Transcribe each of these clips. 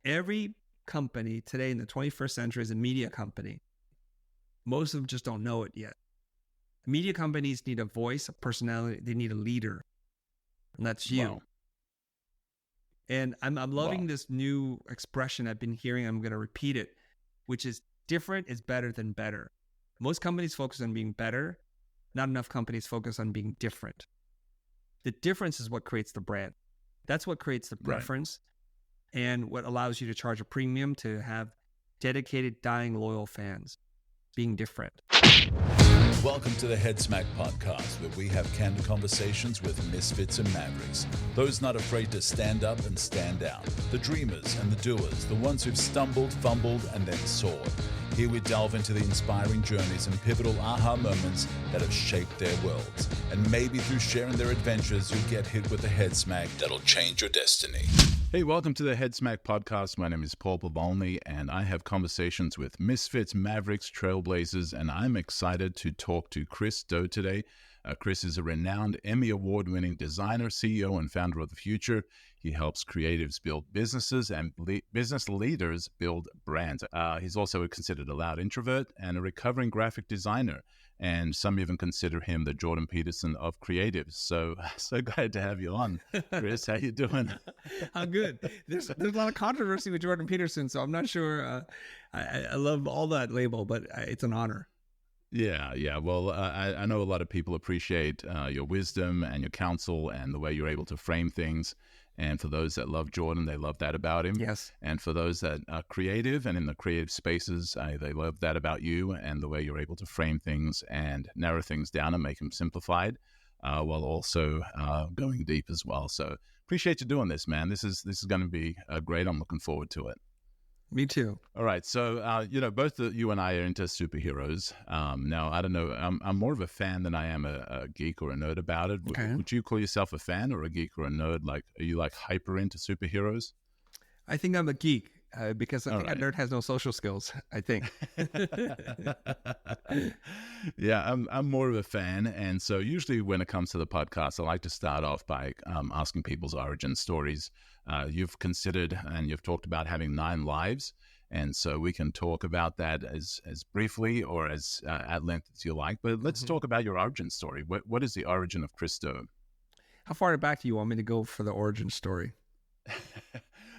Every company today in the 21st century is a media company. Most of them just don't know it yet. Media companies need a voice, a personality. They need a leader, and that's you. Wow. And I'm loving this new expression I've been hearing. I'm going to repeat it, which is different is better than better. Most companies focus on being better. Not enough companies focus on being different. The difference is what creates the brand. That's what creates the preference and what allows you to charge a premium to have dedicated, dying, loyal fans. Being different. Welcome to the Head Smack podcast, where we have candid conversations with misfits and mavericks. Those not afraid to stand up and stand out. The dreamers and the doers, the ones who've stumbled, fumbled, and then soared. Here we delve into the inspiring journeys and pivotal aha moments that have shaped their worlds. And maybe through sharing their adventures, you'll get hit with a head smack that'll change your destiny. Hey, welcome to the Head Smack podcast. My name is Paul Pavolny, and I have conversations with misfits, mavericks, trailblazers, and I'm excited to talk to Chris Do today. Chris is a renowned Emmy Award-winning designer, CEO, and founder of The Futur. He helps creatives build businesses and business leaders build brands. He's also considered a loud introvert and a recovering graphic designer. And some even consider him the Jordan Peterson of creatives. So glad to have you on, Chris. How you doing? I'm good. There's a lot of controversy with Jordan Peterson, so I'm not sure. I love all that label, but it's an honor. Yeah. Well, I know a lot of people appreciate your wisdom and your counsel and the way you're able to frame things. And for those that love Jordan, they love that about him. Yes. And for those that are creative and in the creative spaces, they love that about you and the way you're able to frame things and narrow things down and make them simplified, while also going deep as well. So appreciate you doing this, man. This is going to be great. I'm looking forward to it. Me too. All right. So, both you and I are into superheroes. Now, I don't know. I'm more of a fan than I am a geek or a nerd about it. Okay. Would you call yourself a fan or a geek or a nerd? Like, are you like hyper into superheroes? I think I'm a geek because I think right. a nerd has no social skills, I think. Yeah, I'm more of a fan. And so usually when it comes to the podcast, I like to start off by asking people's origin stories. You've considered and you've talked about having 9 lives. And so we can talk about that as briefly or as at length as you like. But let's talk about your origin story. What is the origin of Chris Do? How far back do you want me to go for the origin story?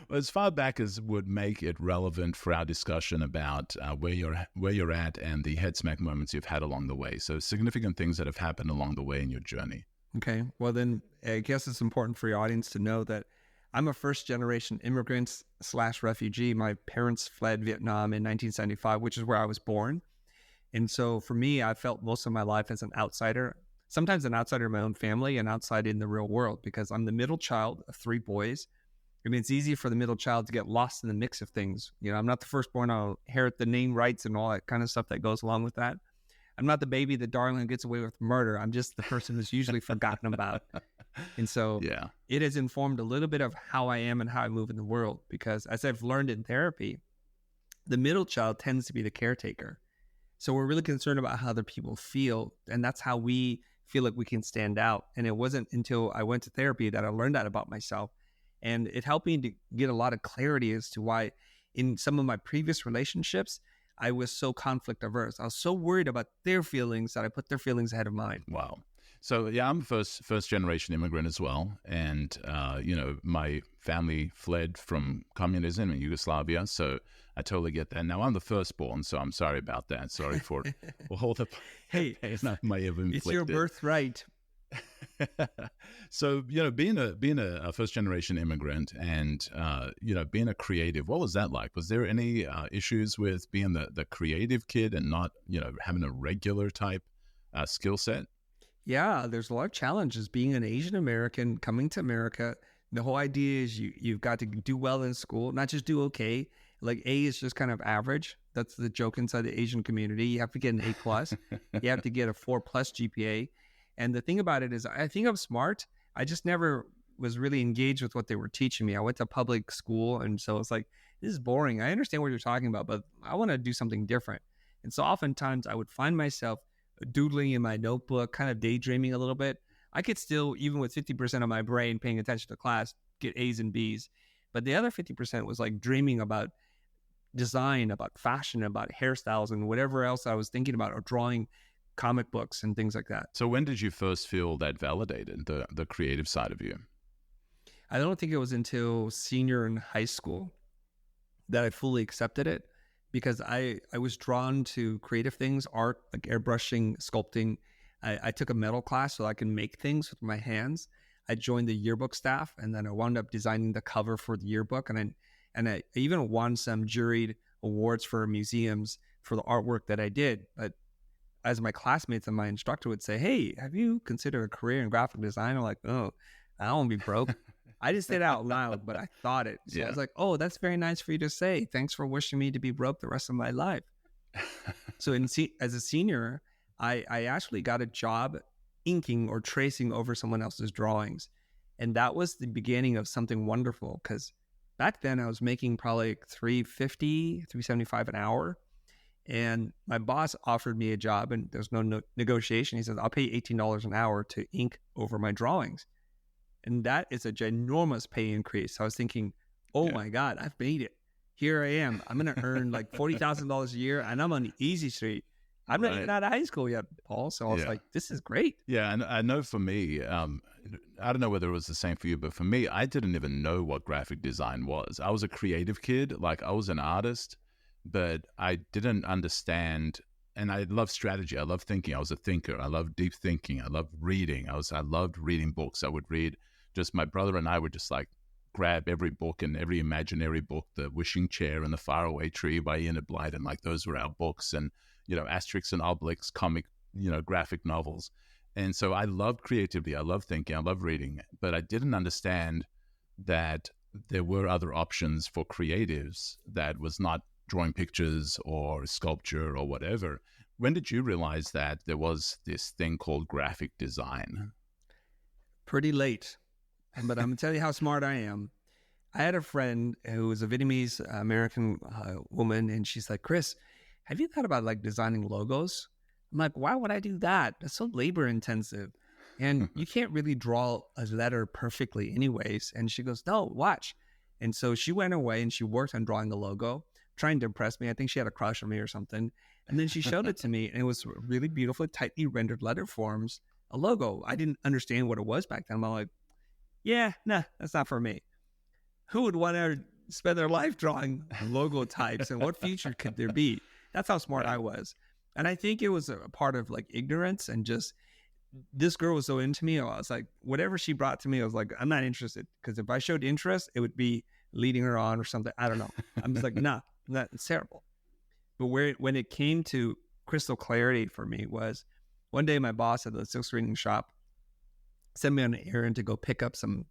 Well, as far back as would make it relevant for our discussion about where you're at and the head smack moments you've had along the way. So significant things that have happened along the way in your journey. Okay. Well, then I guess it's important for your audience to know that I'm a first-generation immigrant / refugee. My parents fled Vietnam in 1975, which is where I was born. And so for me, I felt most of my life as an outsider, sometimes an outsider in my own family and outside in the real world, because I'm the middle child of 3 boys. I mean, it's easy for the middle child to get lost in the mix of things. You know, I'm not the firstborn. I'll inherit the name rights and all that kind of stuff that goes along with that. I'm not the baby, the darling who gets away with murder. I'm just the person who's usually forgotten about. And so it has informed a little bit of how I am and how I move in the world, because as I've learned in therapy, the middle child tends to be the caretaker. So we're really concerned about how other people feel, and that's how we feel like we can stand out. And it wasn't until I went to therapy that I learned that about myself. And it helped me to get a lot of clarity as to why in some of my previous relationships, I was so conflict averse. I was so worried about their feelings that I put their feelings ahead of mine. Wow. So yeah, I'm first generation immigrant as well. And, my family fled from communism in Yugoslavia. So I totally get that. Now I'm the firstborn, so I'm sorry about that. Sorry for all the pain I may have inflicted. It's your birthright. So, being a first generation immigrant and, being a creative, what was that like? Was there any issues with being the creative kid and not, having a regular type skill set? Yeah, there's a lot of challenges being an Asian American coming to America. The whole idea is you've got to do well in school, not just do okay. Like A is just kind of average. That's the joke inside the Asian community. You have to get an A+. You have to get a 4+ GPA. And the thing about it is I think I'm smart. I just never was really engaged with what they were teaching me. I went to public school, and so it's like, this is boring. I understand what you're talking about, but I want to do something different. And so oftentimes I would find myself doodling in my notebook, kind of daydreaming a little bit. I could still, even with 50% of my brain paying attention to class, get A's and B's. But the other 50% was like dreaming about design, about fashion, about hairstyles, and whatever else I was thinking about, or drawing comic books and things like that. So when did you first feel that validated, the creative side of you? I don't think it was until senior in high school that I fully accepted it, because I was drawn to creative things, art, like airbrushing, sculpting. I took a metal class so I can make things with my hands. I joined the yearbook staff, and then I wound up designing the cover for the yearbook. And I even won some juried awards for museums for the artwork that I did. But as my classmates and my instructor would say, "Hey, have you considered a career in graphic design?" I'm like, "Oh, I don't want to be broke." I just said it out loud, but I thought it. So I was like, "Oh, that's very nice for you to say. Thanks for wishing me to be broke the rest of my life." So as a senior, I actually got a job inking or tracing over someone else's drawings. And that was the beginning of something wonderful, because back then I was making probably $350, $375 an hour. And my boss offered me a job, and there's no negotiation. He says, "I'll pay you $18 an hour to ink over my drawings." And that is a ginormous pay increase. So I was thinking, oh my God, I've made it. Here I am. I'm going to earn like $40,000 a year, and I'm on the easy street. I'm not even out of high school yet, Paul. So I was like, this is great. Yeah, and I know for me, I don't know whether it was the same for you, but for me, I didn't even know what graphic design was. I was a creative kid. Like, I was an artist, but I didn't understand. And I love strategy. I love thinking. I was a thinker. I love deep thinking. I love reading. I loved reading books. I would read. Just my brother and I would just like grab every book and every imaginary book, The Wishing Chair and The Faraway Tree by Enid Blyton. Like, those were our books. And Asterix and Obelix, comic, graphic novels. And so I loved creativity. I loved thinking. I loved reading. But I didn't understand that there were other options for creatives that was not drawing pictures or sculpture or whatever. When did you realize that there was this thing called graphic design? Pretty late. But I'm going to tell you how smart I am. I had a friend who was a Vietnamese American woman, and she's like, "Chris, have you thought about like designing logos?" I'm like, "Why would I do that? That's so labor intensive. And you can't really draw a letter perfectly anyways." And she goes, "No, watch." And so she went away and she worked on drawing the logo, trying to impress me. I think she had a crush on me or something. And then she showed it to me, and it was really beautiful, tightly rendered letter forms, a logo. I didn't understand what it was back then. I'm like, yeah, nah, that's not for me. Who would want to spend their life drawing logo types, and what future could there be? That's how smart I was. And I think it was a part of like ignorance, and just this girl was so into me. I was like, whatever she brought to me, I was like, I'm not interested, because if I showed interest, it would be leading her on or something. I don't know. I'm just like, nah, that's terrible. But when it came to crystal clarity for me was one day my boss at the silk screening shop sent me on an errand to go pick up some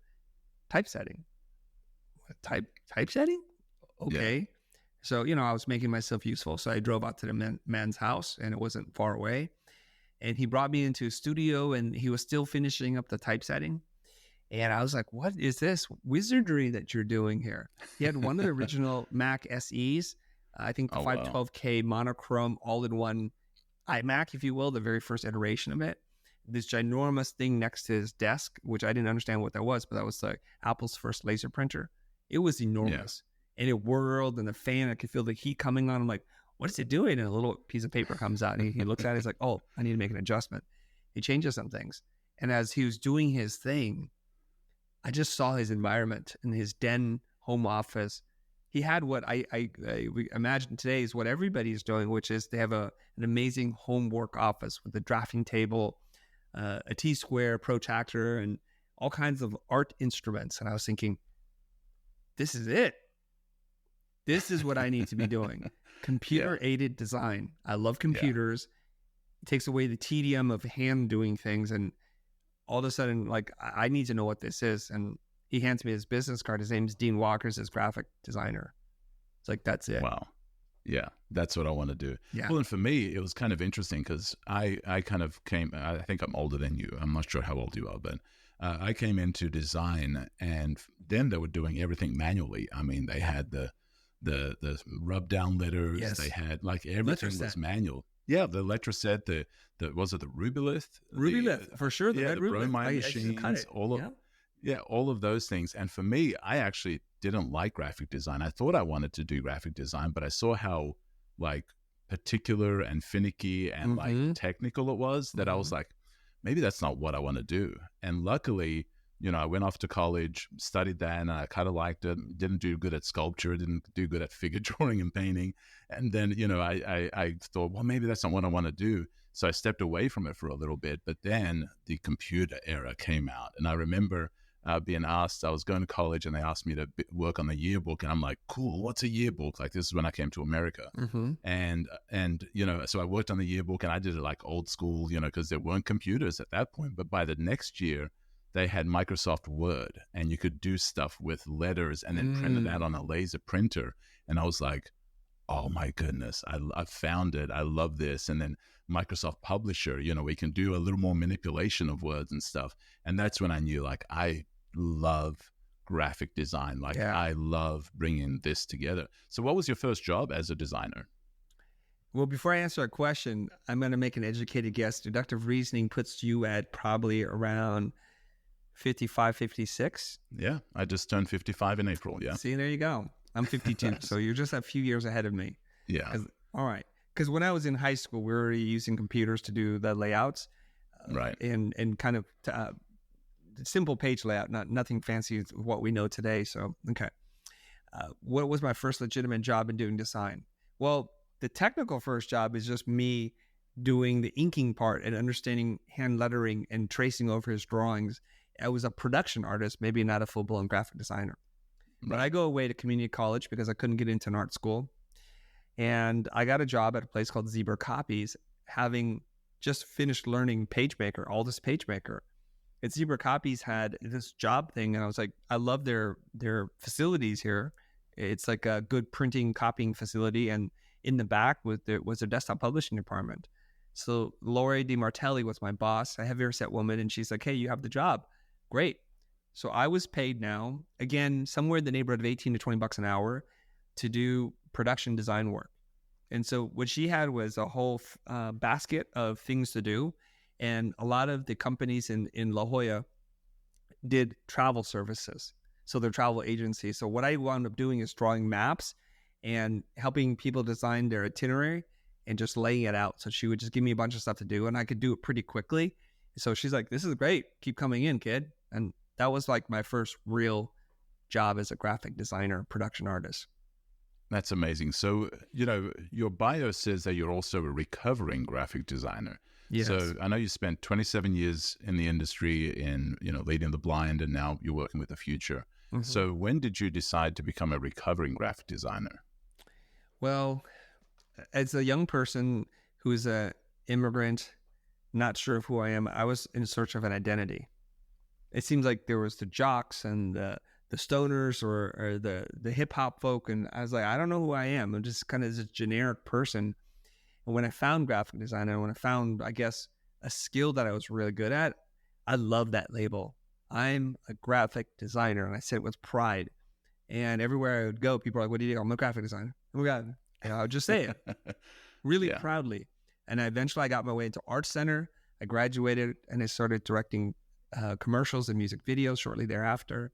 typesetting. Typesetting? Okay. Yeah. So, I was making myself useful. So I drove out to the man's house, and it wasn't far away. And he brought me into a studio, and he was still finishing up the typesetting. And I was like, what is this wizardry that you're doing here? He had one of the original Mac SEs, I think the 512K monochrome all-in-one iMac, if you will, the very first iteration of it. This ginormous thing next to his desk, which I didn't understand what that was, but that was like Apple's first laser printer. It was enormous. Yeah. And it whirled, and the fan, I could feel the heat coming on. I'm like, what is it doing? And a little piece of paper comes out, and he looks at it. He's like, oh, I need to make an adjustment. He changes some things. And as he was doing his thing, I just saw his environment in his den home office. He had what I imagine today is what everybody's doing, which is they have an amazing homework office with a drafting table, a T-square, protractor, and all kinds of art instruments. And I was thinking, this is it. This is what I need to be doing. Computer-aided design. I love computers. It takes away the tedium of hand doing things. And all of a sudden, like, I need to know what this is. And he hands me his business card. His name's Dean Walker's his graphic designer. It's like, that's it. Wow. Yeah, that's what I want to do. Yeah. Well, and for me, it was kind of interesting because I kind of came, I think I'm older than you. I'm not sure how old you are, but I came into design, and then they were doing everything manually. I mean, they had the rub down letters. Yes. They had like everything was manual. Yeah, the Letraset, the was it the Rubylith? Rubylith, for sure. The bromine machines, all of those things. And for me, I actually didn't like graphic design. I thought I wanted to do graphic design, but I saw how like particular and finicky and like technical it was that I was like, maybe that's not what I want to do. And luckily, you know, I went off to college, studied that, and I kind of liked it. Didn't do good at sculpture, didn't do good at figure drawing and painting. And then, you know, I thought, well, maybe that's not what I want to do. So I stepped away from it for a little bit. But then the computer era came out. And I remember being asked, I was going to college and they asked me to work on the yearbook. And I'm like, cool, what's a yearbook? Like, this is when I came to America. And, you know, so I worked on the yearbook and I did it like old school, you know, because there weren't computers at that point. But by the next year, they had Microsoft Word and you could do stuff with letters and then print it out on a laser printer. And I was like, oh my goodness, I found it. I love this. And then Microsoft Publisher, you know, we can do a little more manipulation of words and stuff. And that's when I knew, like, I love graphic design. Like, I love bringing this together. So what was your first job as a designer? Well, before I answer a question, I'm going to make an educated guess. Deductive reasoning puts you at probably around 55, 56. Yeah, I just turned 55 in April. Yeah. See, there you go. I'm 52, so you're just a few years ahead of me. Yeah. All right. Because when I was in high school, we were already using computers to do the layouts. Right. And kind of simple page layout, nothing fancy with what we know today. So, okay. What was my first legitimate job in doing design? Well, the technical first job is just me doing the inking part and understanding hand lettering and tracing over his drawings. I was a production artist, maybe not a full-blown graphic designer. Right. But I go away to community college because I couldn't get into an art school. And I got a job at a place called Zebra Copies, having just finished learning PageMaker, Aldus PageMaker. And Zebra Copies had this job thing, and I was like, I love their facilities here. It's like a good printing, copying facility, and in the back was a desktop publishing department. So Lori DiMartelli was my boss, a heavier set woman, and she's like, hey, you have the job. Great. So I was paid now, again, somewhere in the neighborhood of 18 to 20 bucks an hour to do production design work. And so what she had was a whole basket of things to do. And a lot of the companies in La Jolla did travel services. So they're travel agencies. So what I wound up doing is drawing maps and helping people design their itinerary and just laying it out. So she would just give me a bunch of stuff to do and I could do it pretty quickly. So she's like, this is great. Keep coming in, kid. And that was like my first real job as a graphic designer, production artist. That's amazing. So, you know, your bio says that you're also a recovering graphic designer. Yes. So I know you spent 27 years in the industry in, you know, leading the blind, and now you're working with the future. So when did you decide to become a recovering graphic designer? Well, as a young person who's an immigrant, not sure of who I am, I was in search of an identity. It seems like there was the jocks and the stoners or the hip hop folk. And I was like, I don't know who I am. I'm just kind of this generic person. And when I found graphic design and when I found, I guess, a skill that I was really good at, I love that label. I'm a graphic designer. And I said it with pride. And everywhere I would go, people are like, what do you do? I'm a graphic designer. Oh my God. And I would just say it really proudly. And eventually I got my way into Art Center. I graduated and I started directing commercials and music videos shortly thereafter.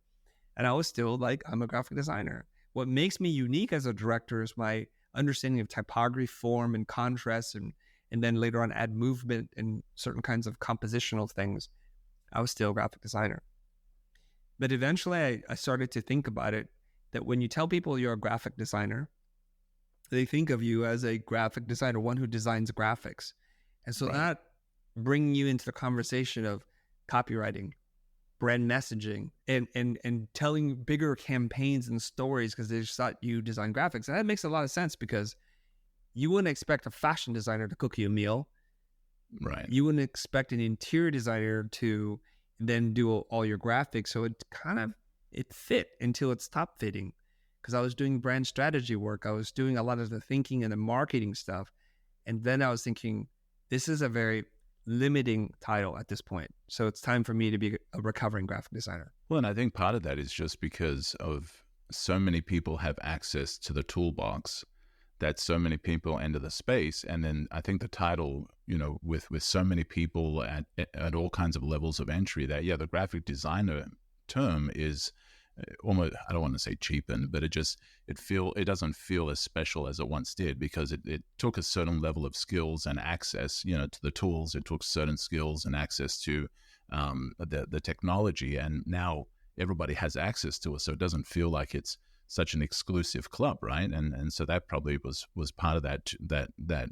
And I was still like, I'm a graphic designer. What makes me unique as a director is my understanding of typography, form, and contrast, and then later on add movement and certain kinds of compositional things. I was still a graphic designer. But eventually I started to think about it, that when you tell people you're a graphic designer, they think of you as a graphic designer, one who designs graphics. And so that bringing you into the conversation of copywriting, brand messaging, and telling bigger campaigns and stories because they just thought you design graphics. And that makes a lot of sense because you wouldn't expect a fashion designer to cook you a meal. Right. You wouldn't expect an interior designer to then do all your graphics. So it fit until it stopped fitting because I was doing brand strategy work. I was doing a lot of the thinking and the marketing stuff. And then I was thinking, this is a very limiting title at this point. So it's time for me to be a recovering graphic designer. Well, and I think part of that is just because of so many people have access to the toolbox that so many people enter the space. And then I think the title, you know, with so many people at all kinds of levels of entry that, the graphic designer term is almost, I don't want to say cheapened, but it doesn't feel as special as it once did, because it took a certain level of skills and access, to the tools. It took certain skills and access to the technology, and now everybody has access to it. So it doesn't feel like it's such an exclusive club, right? And so that probably was part of that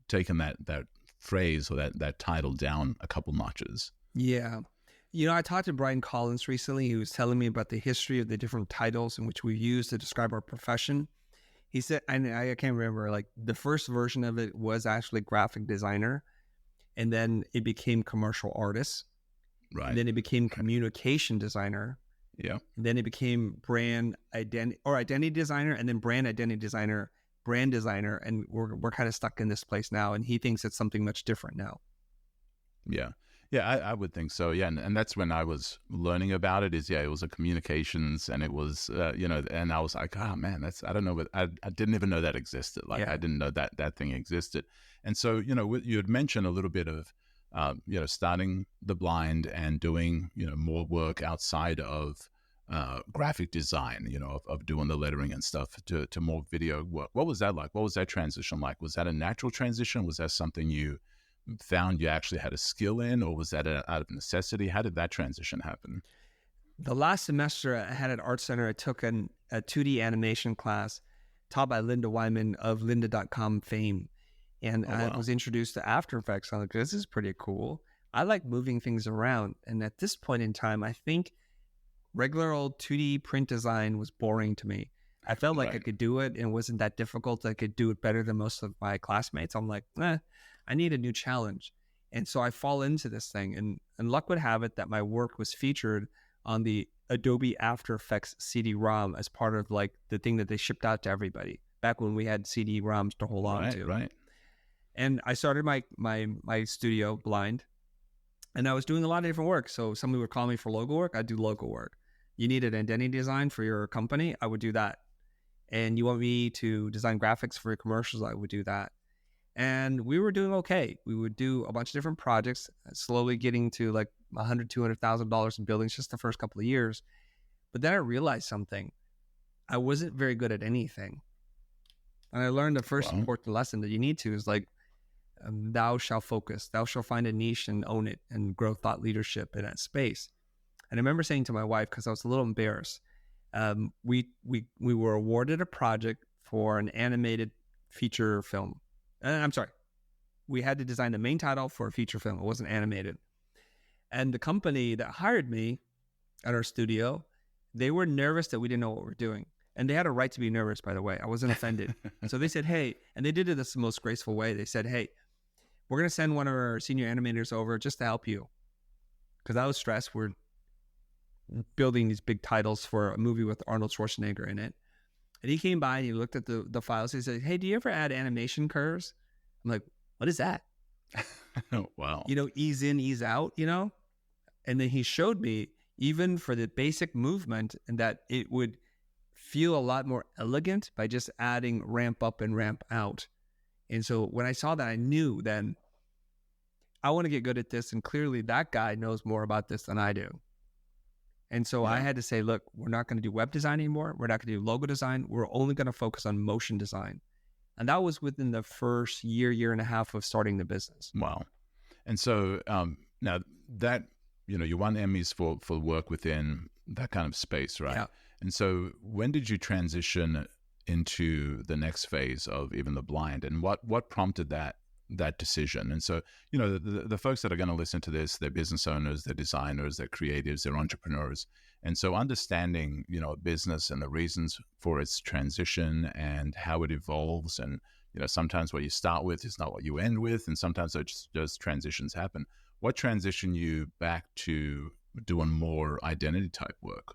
taking that phrase or that title down a couple notches. Yeah. I talked to Brian Collins recently. He was telling me about the history of the different titles in which we use to describe our profession. He said, and I can't remember, like the first version of it was actually graphic designer, and then it became commercial artist. Right. And then it became communication designer. Yeah. And then it became brand identity designer, and then brand identity designer, brand designer. And we're kind of stuck in this place now. And he thinks it's something much different now. Yeah. Yeah, I would think so. Yeah, and that's when I was learning about it. It was a communications, and it was, and I was like, oh man, I don't know, but I didn't even know that existed. Like, I didn't know that thing existed. And so, you had mentioned a little bit of, starting The Blind and doing, more work outside of graphic design, of doing the lettering and stuff to more video work. What was that like? What was that transition like? Was that a natural transition? Was that something you found you actually had a skill in, or was that out of necessity? How did that transition happen? The last semester I had at Art Center, I took a 2D animation class taught by Linda Wyman of lynda.com fame. And I was introduced to After Effects. I'm like, this is pretty cool. I like moving things around. And at this point in time, I think regular old 2D print design was boring to me. I felt like I could do it, and it wasn't that difficult. I could do it better than most of my classmates. I'm like, I need a new challenge. And so I fall into this thing. And luck would have it that my work was featured on the Adobe After Effects CD-ROM as part of like the thing that they shipped out to everybody back when we had CD-ROMs to hold on to. Right. And I started my studio, Blind, and I was doing a lot of different work. So somebody would call me for logo work, I'd do logo work. You needed identity design for your company, I would do that. And you want me to design graphics for your commercials, I would do that. And we were doing okay. We would do a bunch of different projects, slowly getting to like $100,000, $200,000 in buildings just the first couple of years. But then I realized something. I wasn't very good at anything. And I learned the first important lesson that you need to is like, thou shalt focus, thou shalt find a niche and own it and grow thought leadership in that space. And I remember saying to my wife, because I was a little embarrassed, we were awarded a project for an animated feature film. I'm sorry. We had to design the main title for a feature film. It wasn't animated. And the company that hired me at our studio, they were nervous that we didn't know what we were doing. And they had a right to be nervous, by the way. I wasn't offended. So they said, hey, and they did it the most graceful way. They said, hey, we're going to send one of our senior animators over just to help you. Because I was stressed. We're building these big titles for a movie with Arnold Schwarzenegger in it. And he came by and he looked at the files. He said, hey, do you ever add animation curves? I'm like, what is that? Wow. Ease in, ease out, And then he showed me, even for the basic movement, and that it would feel a lot more elegant by just adding ramp up and ramp out. And so when I saw that, I knew then I want to get good at this. And clearly that guy knows more about this than I do. And so I had to say, look, we're not going to do web design anymore. We're not going to do logo design. We're only going to focus on motion design. And that was within the first year and a half of starting the business. Wow. And so now that, you won Emmys for work within that kind of space, right? Yeah. And so when did you transition into the next phase of even The Blind, and what prompted that decision? And so, the folks that are going to listen to this, they're business owners, they're designers, they're creatives, they're entrepreneurs. And so understanding, a business and the reasons for its transition and how it evolves. And, sometimes what you start with is not what you end with. And sometimes those transitions happen. What transitioned you back to doing more identity type work?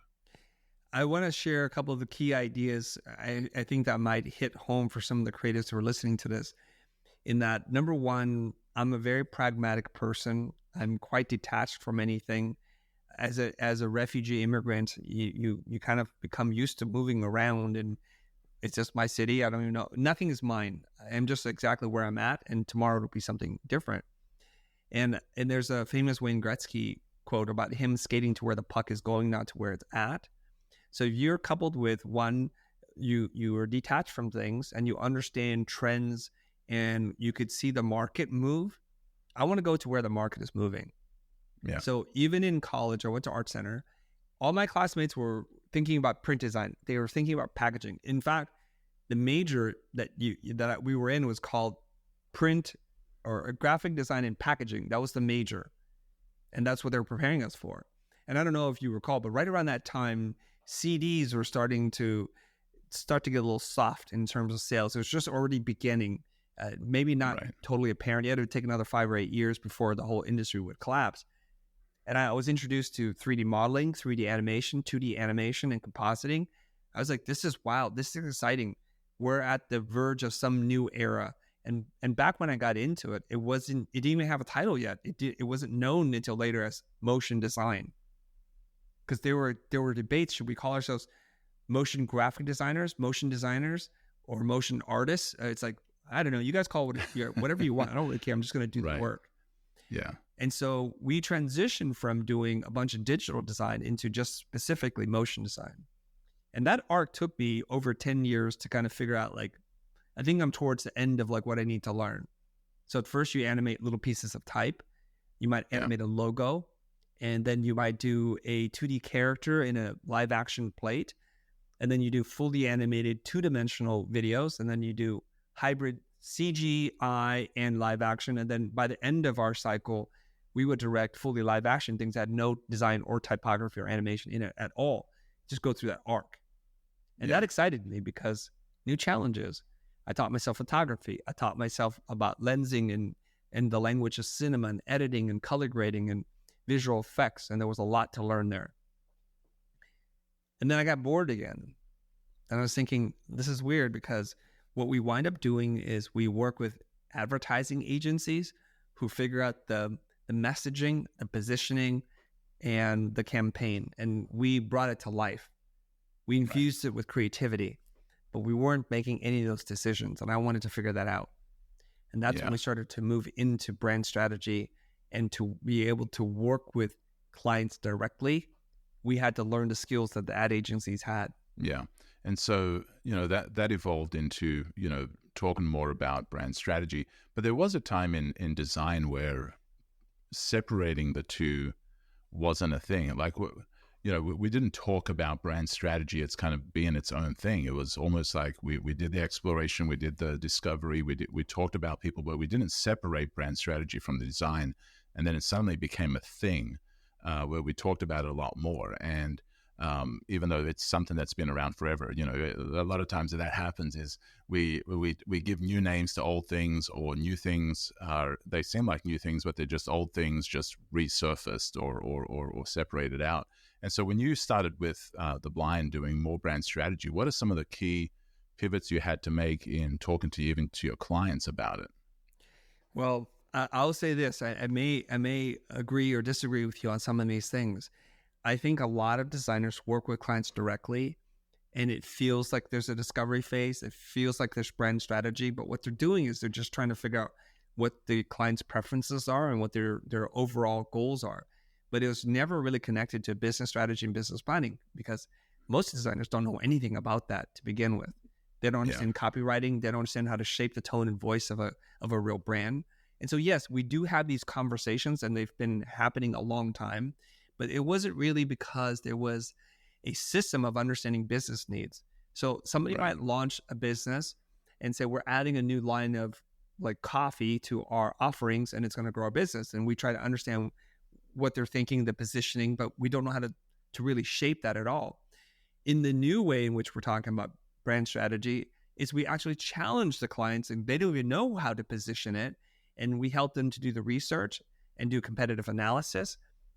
I want to share a couple of the key ideas. I think that might hit home for some of the creatives who are listening to this. In that, number one, I'm a very pragmatic person. I'm quite detached from anything. As a refugee immigrant, you kind of become used to moving around, and it's just my city. I don't even know. Nothing is mine. I'm just exactly where I'm at, and tomorrow it'll be something different. And there's a famous Wayne Gretzky quote about him skating to where the puck is going, not to where it's at. So you're coupled with one, you are detached from things and you understand trends and you could see the market move. I want to go to where the market is moving. Yeah. So even in college, I went to Art Center. All my classmates were thinking about print design. They were thinking about packaging. In fact, the major that we were in was called print or graphic design and packaging. That was the major. And that's what they were preparing us for. And I don't know if you recall, but right around that time, CDs were starting to get a little soft in terms of sales. It was just already beginning, maybe not totally apparent yet. It would take another 5 or 8 years before the whole industry would collapse. And I was introduced to 3D modeling, 3D animation, 2D animation, and compositing. I was like, this is wild. This is exciting. We're at the verge of some new era. And back when I got into it, it didn't even have a title yet. It wasn't known until later as motion design. Because there were debates, should we call ourselves motion graphic designers, or motion artists? It's like, I don't know, you guys call it whatever you want. I don't really care. I'm just going to do the work. Yeah. And so we transitioned from doing a bunch of digital design into just specifically motion design. And that arc took me over 10 years to kind of figure out, like, I think I'm towards the end of like what I need to learn. So at first you animate little pieces of type. You might animate a logo, and then you might do a 2D character in a live action plate. And then you do fully animated 2-dimensional videos. And then you do hybrid CGI and live action. And then by the end of our cycle, we would direct fully live action things that had no design or typography or animation in it at all. Just go through that arc. And that excited me because new challenges. I taught myself photography. I taught myself about lensing and the language of cinema and editing and color grading and visual effects. And there was a lot to learn there. And then I got bored again. And I was thinking, this is weird because what we wind up doing is we work with advertising agencies who figure out the messaging, the positioning, and the campaign. And we brought it to life. We infused it with creativity, but we weren't making any of those decisions. And I wanted to figure that out. And that's when we started to move into brand strategy and to be able to work with clients directly. We had to learn the skills that the ad agencies had. Yeah. And so, that evolved into, talking more about brand strategy. But there was a time in design where separating the two wasn't a thing. Like, we didn't talk about brand strategy. It's kind of being its own thing. It was almost like we did the exploration, we did the discovery, we talked about people, but we didn't separate brand strategy from the design. And then it suddenly became a thing where we talked about it a lot more. And even though it's something that's been around forever, a lot of times that happens is we give new names to old things, or new things they seem like new things, but they're just old things just resurfaced or separated out. And so when you started with The Blind doing more brand strategy, what are some of the key pivots you had to make in talking to even to your clients about it? Well, I'll say this. I may agree or disagree with you on some of these things. I think a lot of designers work with clients directly, and it feels like there's a discovery phase. It feels like there's brand strategy, but what they're doing is they're just trying to figure out what the client's preferences are and what their overall goals are. But it was never really connected to business strategy and business planning because most designers don't know anything about that to begin with. They don't understand copywriting. They don't understand how to shape the tone and voice of a real brand. And so, yes, we do have these conversations, and they've been happening a long time. But it wasn't really because there was a system of understanding business needs. So somebody might launch a business and say, we're adding a new line of like coffee to our offerings, and it's going to grow our business. And we try to understand what they're thinking, the positioning, but we don't know how to really shape that at all. In the new way in which we're talking about brand strategy is we actually challenge the clients, and they don't even know how to position it. And we help them to do the research and do competitive analysis.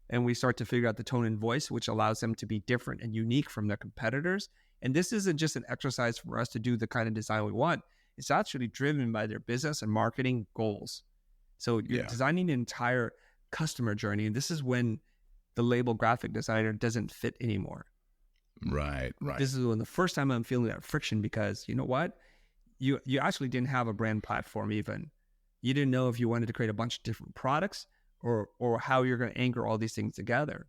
And we start to figure out the tone and voice, which allows them to be different and unique from their competitors. And this isn't just an exercise for us to do the kind of design we want. It's actually driven by their business and marketing goals. So you're designing an entire customer journey. And this is when the label graphic designer doesn't fit anymore. Right. This is when the first time I'm feeling that friction, because you know what? You actually didn't have a brand platform even. You didn't know if you wanted to create a bunch of different products or how you're going to anchor all these things together.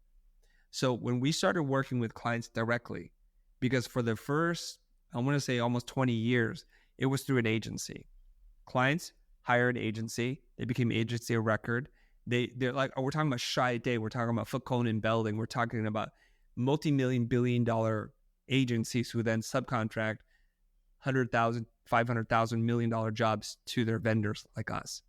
So when we started working with clients directly, because for the first, I want to say almost 20 years, it was through an agency. Clients hired an agency. They became agency of record. They're like, oh, we're talking about Shy Day. We're talking about Foucault and Belding. We're talking about multi-million, billion-dollar agencies who then subcontract $100,000, $500,000, $1 million jobs to their vendors like us.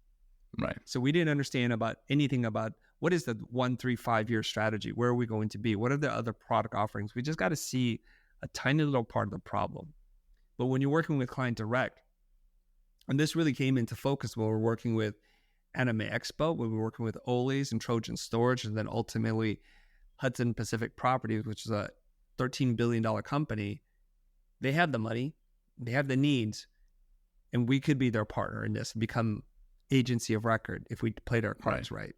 Right. So we didn't understand about anything about what is the 1, 3, 5-year strategy? Where are we going to be? What are the other product offerings? We just got to see a tiny little part of the problem. But when you're working with client direct, and this really came into focus when we were working with Anime Expo, when we were working with Ole's and Trojan Storage, and then ultimately Hudson Pacific Properties, which is a $13 billion company. They have the money, they have the needs, and we could be their partner in this and become agency of record if we played our cards right.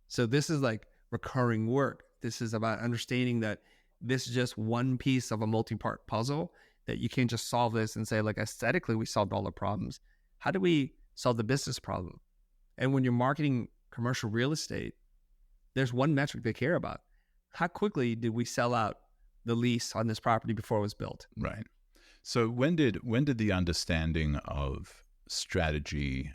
So this is like recurring work. This is about understanding that this is just one piece of a multi-part puzzle, that you can't just solve this and say, like, aesthetically, we solved all the problems. How do we solve the business problem? And when you're marketing commercial real estate, there's one metric they care about. How quickly did we sell out the lease on this property before it was built? Right. So when did the understanding of strategy,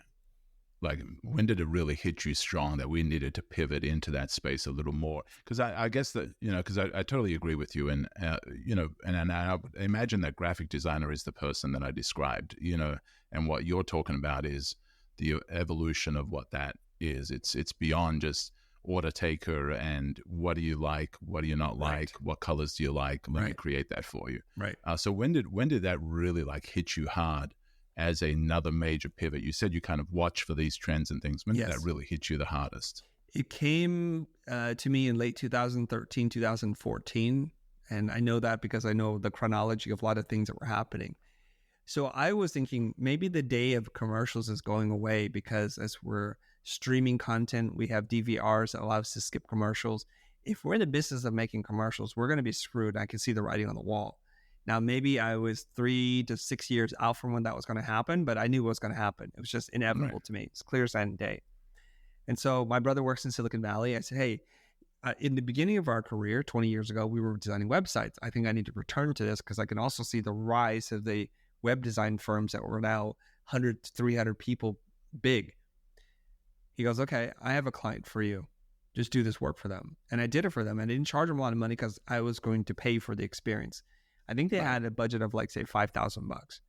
like when did it really hit you strong that we needed to pivot into that space a little more? Because I guess that, because I totally agree with you. And, and I imagine that graphic designer is the person that I described, and what you're talking about is the evolution of what that is. It's beyond just order taker and what do you like, what do you not like, what colors do you like? Let me create that for you. Right. So when did that really like hit you hard as another major pivot? You said you kind of watch for these trends and things. When did that really hit you the hardest? It came to me in late 2013, 2014. And I know that because I know the chronology of a lot of things that were happening. So I was thinking maybe the day of commercials is going away, because as we're streaming content, we have DVRs that allow us to skip commercials. If we're in the business of making commercials, we're going to be screwed. I can see the writing on the wall. Now, maybe I was 3 to 6 years out from when that was going to happen, but I knew what was going to happen. It was just inevitable to me. It's clear as day. And so my brother works in Silicon Valley. I said, hey, in the beginning of our career, 20 years ago, we were designing websites. I think I need to return to this because I can also see the rise of the web design firms that were now 100 to 300 people big. He goes, okay, I have a client for you. Just do this work for them. And I did it for them. I didn't charge them a lot of money because I was going to pay for the experience. I think they had a budget of like, say, $5,000.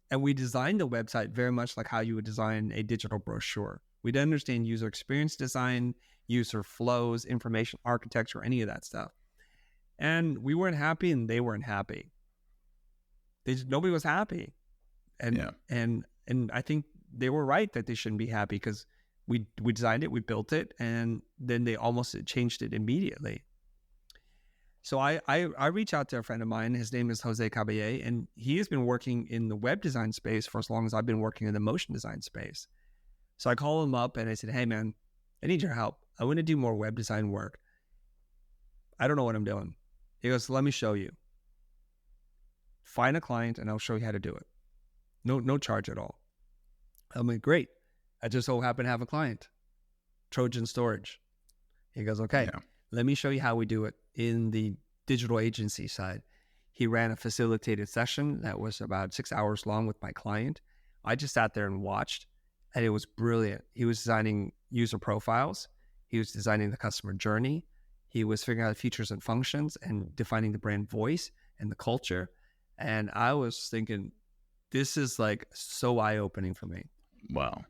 And we designed the website very much like how you would design a digital brochure. We didn't understand user experience design, user flows, information architecture, any of that stuff. And we weren't happy and they weren't happy. Nobody was happy. And I think they were right that they shouldn't be happy, because we designed it, we built it, and then they almost changed it immediately. So I reach out to a friend of mine. His name is Jose Caballé, and he has been working in the web design space for as long as I've been working in the motion design space. So I call him up and I said, hey man, I need your help. I want to do more web design work. I don't know what I'm doing. He goes, let me show you. Find a client and I'll show you how to do it. No charge at all. I'm like, great. I just so happen to have a client, Trojan Storage. He goes, okay, let me show you how we do it in the digital agency side. He ran a facilitated session that was about 6 hours long with my client. I just sat there and watched, and it was brilliant. He was designing user profiles. He was designing the customer journey. He was figuring out the features and functions and defining the brand voice and the culture. And I was thinking, this is like so eye-opening for me. Wow.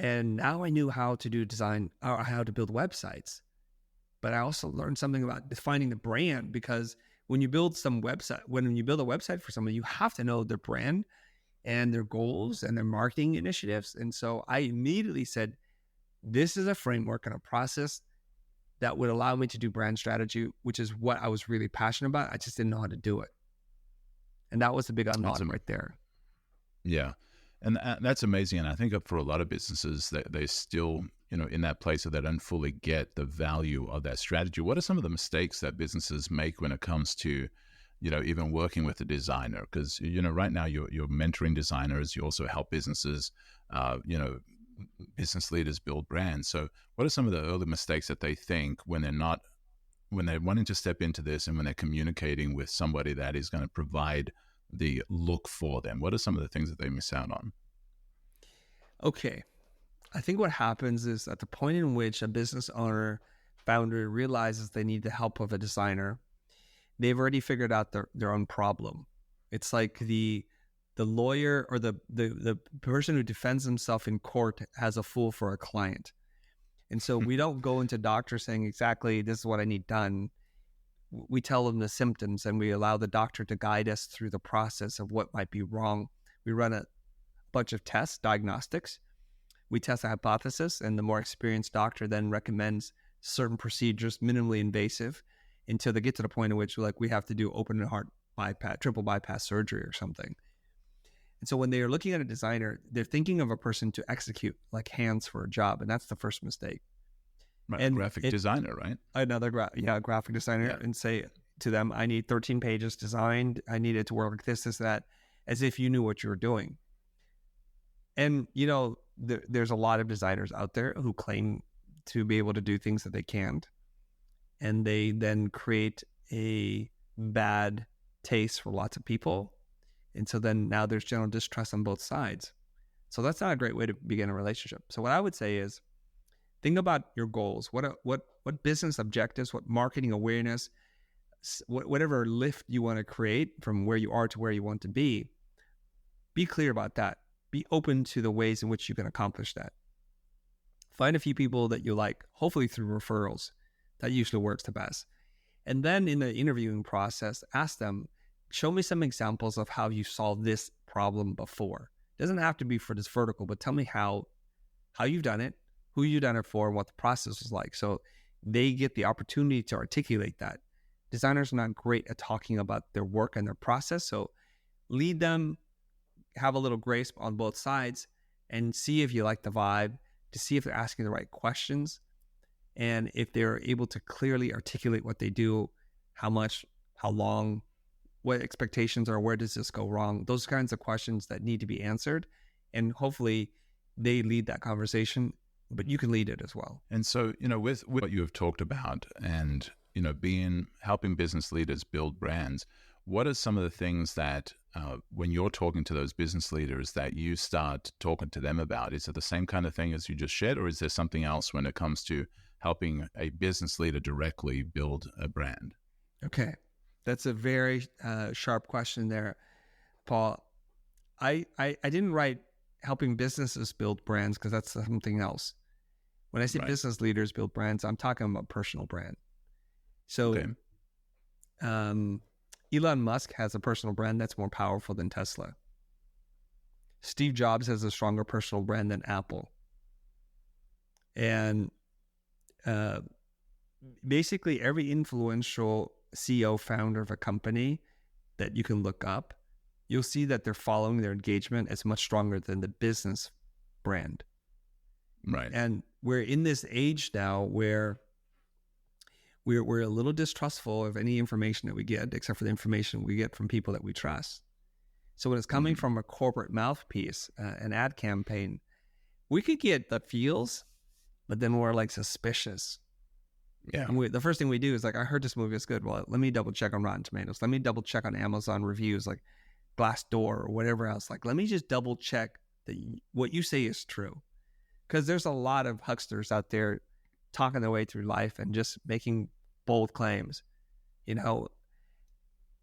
And now I knew how to do design, or how to build websites. But I also learned something about defining the brand, because when you build a website for someone, you have to know their brand and their goals and their marketing initiatives. And so I immediately said, this is a framework and a process that would allow me to do brand strategy, which is what I was really passionate about. I just didn't know how to do it. And that was the big unlock right there. Yeah. And that's amazing. And I think for a lot of businesses, that they still, in that place where they don't fully get the value of that strategy. What are some of the mistakes that businesses make when it comes to, even working with a designer? Because, right now you're mentoring designers. You also help businesses, business leaders build brands. So what are some of the early mistakes that they think when they're not when they're wanting to step into this and when they're communicating with somebody that is going to provide the look for them? What are some of the things that they miss out on? Okay. I think what happens is at the point in which a business owner, founder realizes they need the help of a designer, they've already figured out their own problem. It's like the lawyer or the person who defends himself in court has a fool for a client. And so we don't go into doctor saying exactly this is what I need done. We tell them the symptoms and we allow the doctor to guide us through the process of what might be wrong. We run a bunch of tests, diagnostics. We test a hypothesis, and the more experienced doctor then recommends certain procedures, minimally invasive, until they get to the point in which we have to do open heart bypass, triple bypass surgery or something. And so when they are looking at a designer, they're thinking of a person to execute like hands for a job. And that's the first mistake. Right. And graphic designer, right? Another graphic designer, and say to them, I need 13 pages designed. I need it to work like this, that, as if you knew what you were doing. And, there's a lot of designers out there who claim to be able to do things that they can't. And they then create a bad taste for lots of people. And so then now there's general distrust on both sides. So that's not a great way to begin a relationship. So what I would say is think about your goals. What business objectives, what marketing awareness, whatever lift you want to create from where you are to where you want to be clear about that. Be open to the ways in which you can accomplish that. Find a few people that you like, hopefully through referrals. That usually works the best. And then in the interviewing process, ask them, show me some examples of how you solved this problem before. It doesn't have to be for this vertical, but tell me how you've done it, who you've done it for, and what the process was like. So they get the opportunity to articulate that. Designers are not great at talking about their work and their process. So lead them, have a little grace on both sides, and see if you like the vibe, to see if they're asking the right questions, and if they're able to clearly articulate what they do, how much, how long, what expectations are, where does this go wrong? Those kinds of questions that need to be answered. And hopefully they lead that conversation, but you can lead it as well. And so, with what you have talked about and, helping business leaders build brands, what are some of the things that when you're talking to those business leaders that you start talking to them about? Is it the same kind of thing as you just shared, or is there something else when it comes to helping a business leader directly build a brand? Okay. That's a very sharp question there, Paul. I didn't write helping businesses build brands because that's something else. When I say business leaders build brands, I'm talking about personal brand. So Elon Musk has a personal brand that's more powerful than Tesla. Steve Jobs has a stronger personal brand than Apple. And basically every influential CEO, founder of a company that you can look up, you'll see that they're following their engagement as much stronger than the business brand. Right. And we're in this age now where we're a little distrustful of any information that we get, except for the information we get from people that we trust. So when it's coming from a corporate mouthpiece, an ad campaign, we could get the feels, but then we're like suspicious. Yeah. And the first thing we do is like, I heard this movie is good. Well, let me double check on Rotten Tomatoes. Let me double check on Amazon reviews, like Glassdoor or whatever else. Like, let me just double check that what you say is true. Because there's a lot of hucksters out there talking their way through life and just making bold claims,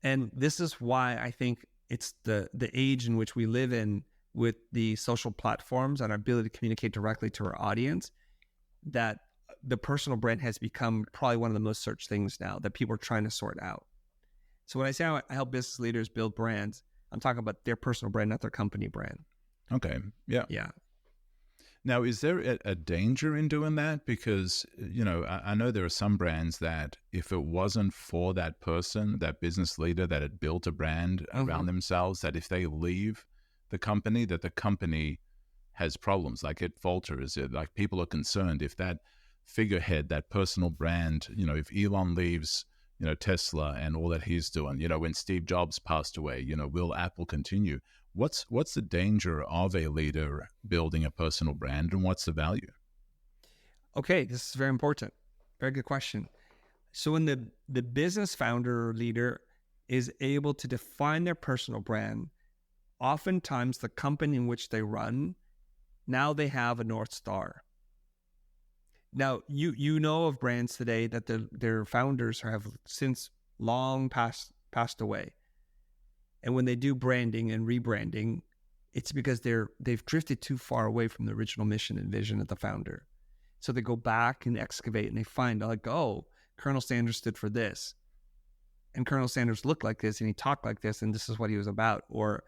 And this is why I think it's the age in which we live in with the social platforms and our ability to communicate directly to our audience, that the personal brand has become probably one of the most searched things now that people are trying to sort out. So when I say I help business leaders build brands, I'm talking about their personal brand, not their company brand. Okay. Yeah. Yeah. Now, is there a danger in doing that? Because, I know there are some brands that if it wasn't for that person, that business leader that had built a brand around themselves, that if they leave the company, that the company has problems, like it falters, like people are concerned if that figurehead, that personal brand, if Elon leaves, Tesla and all that he's doing, when Steve Jobs passed away, will Apple continue? What's the danger of a leader building a personal brand, and what's the value? Okay, this is very important. Very good question. So when the business founder or leader is able to define their personal brand, oftentimes the company in which they run, now they have a North Star. Now, you know of brands today that their founders have since long passed away. And when they do branding and rebranding, it's because they've drifted too far away from the original mission and vision of the founder. So they go back and excavate and they find like, oh, Colonel Sanders stood for this. And Colonel Sanders looked like this and he talked like this and this is what he was about. Or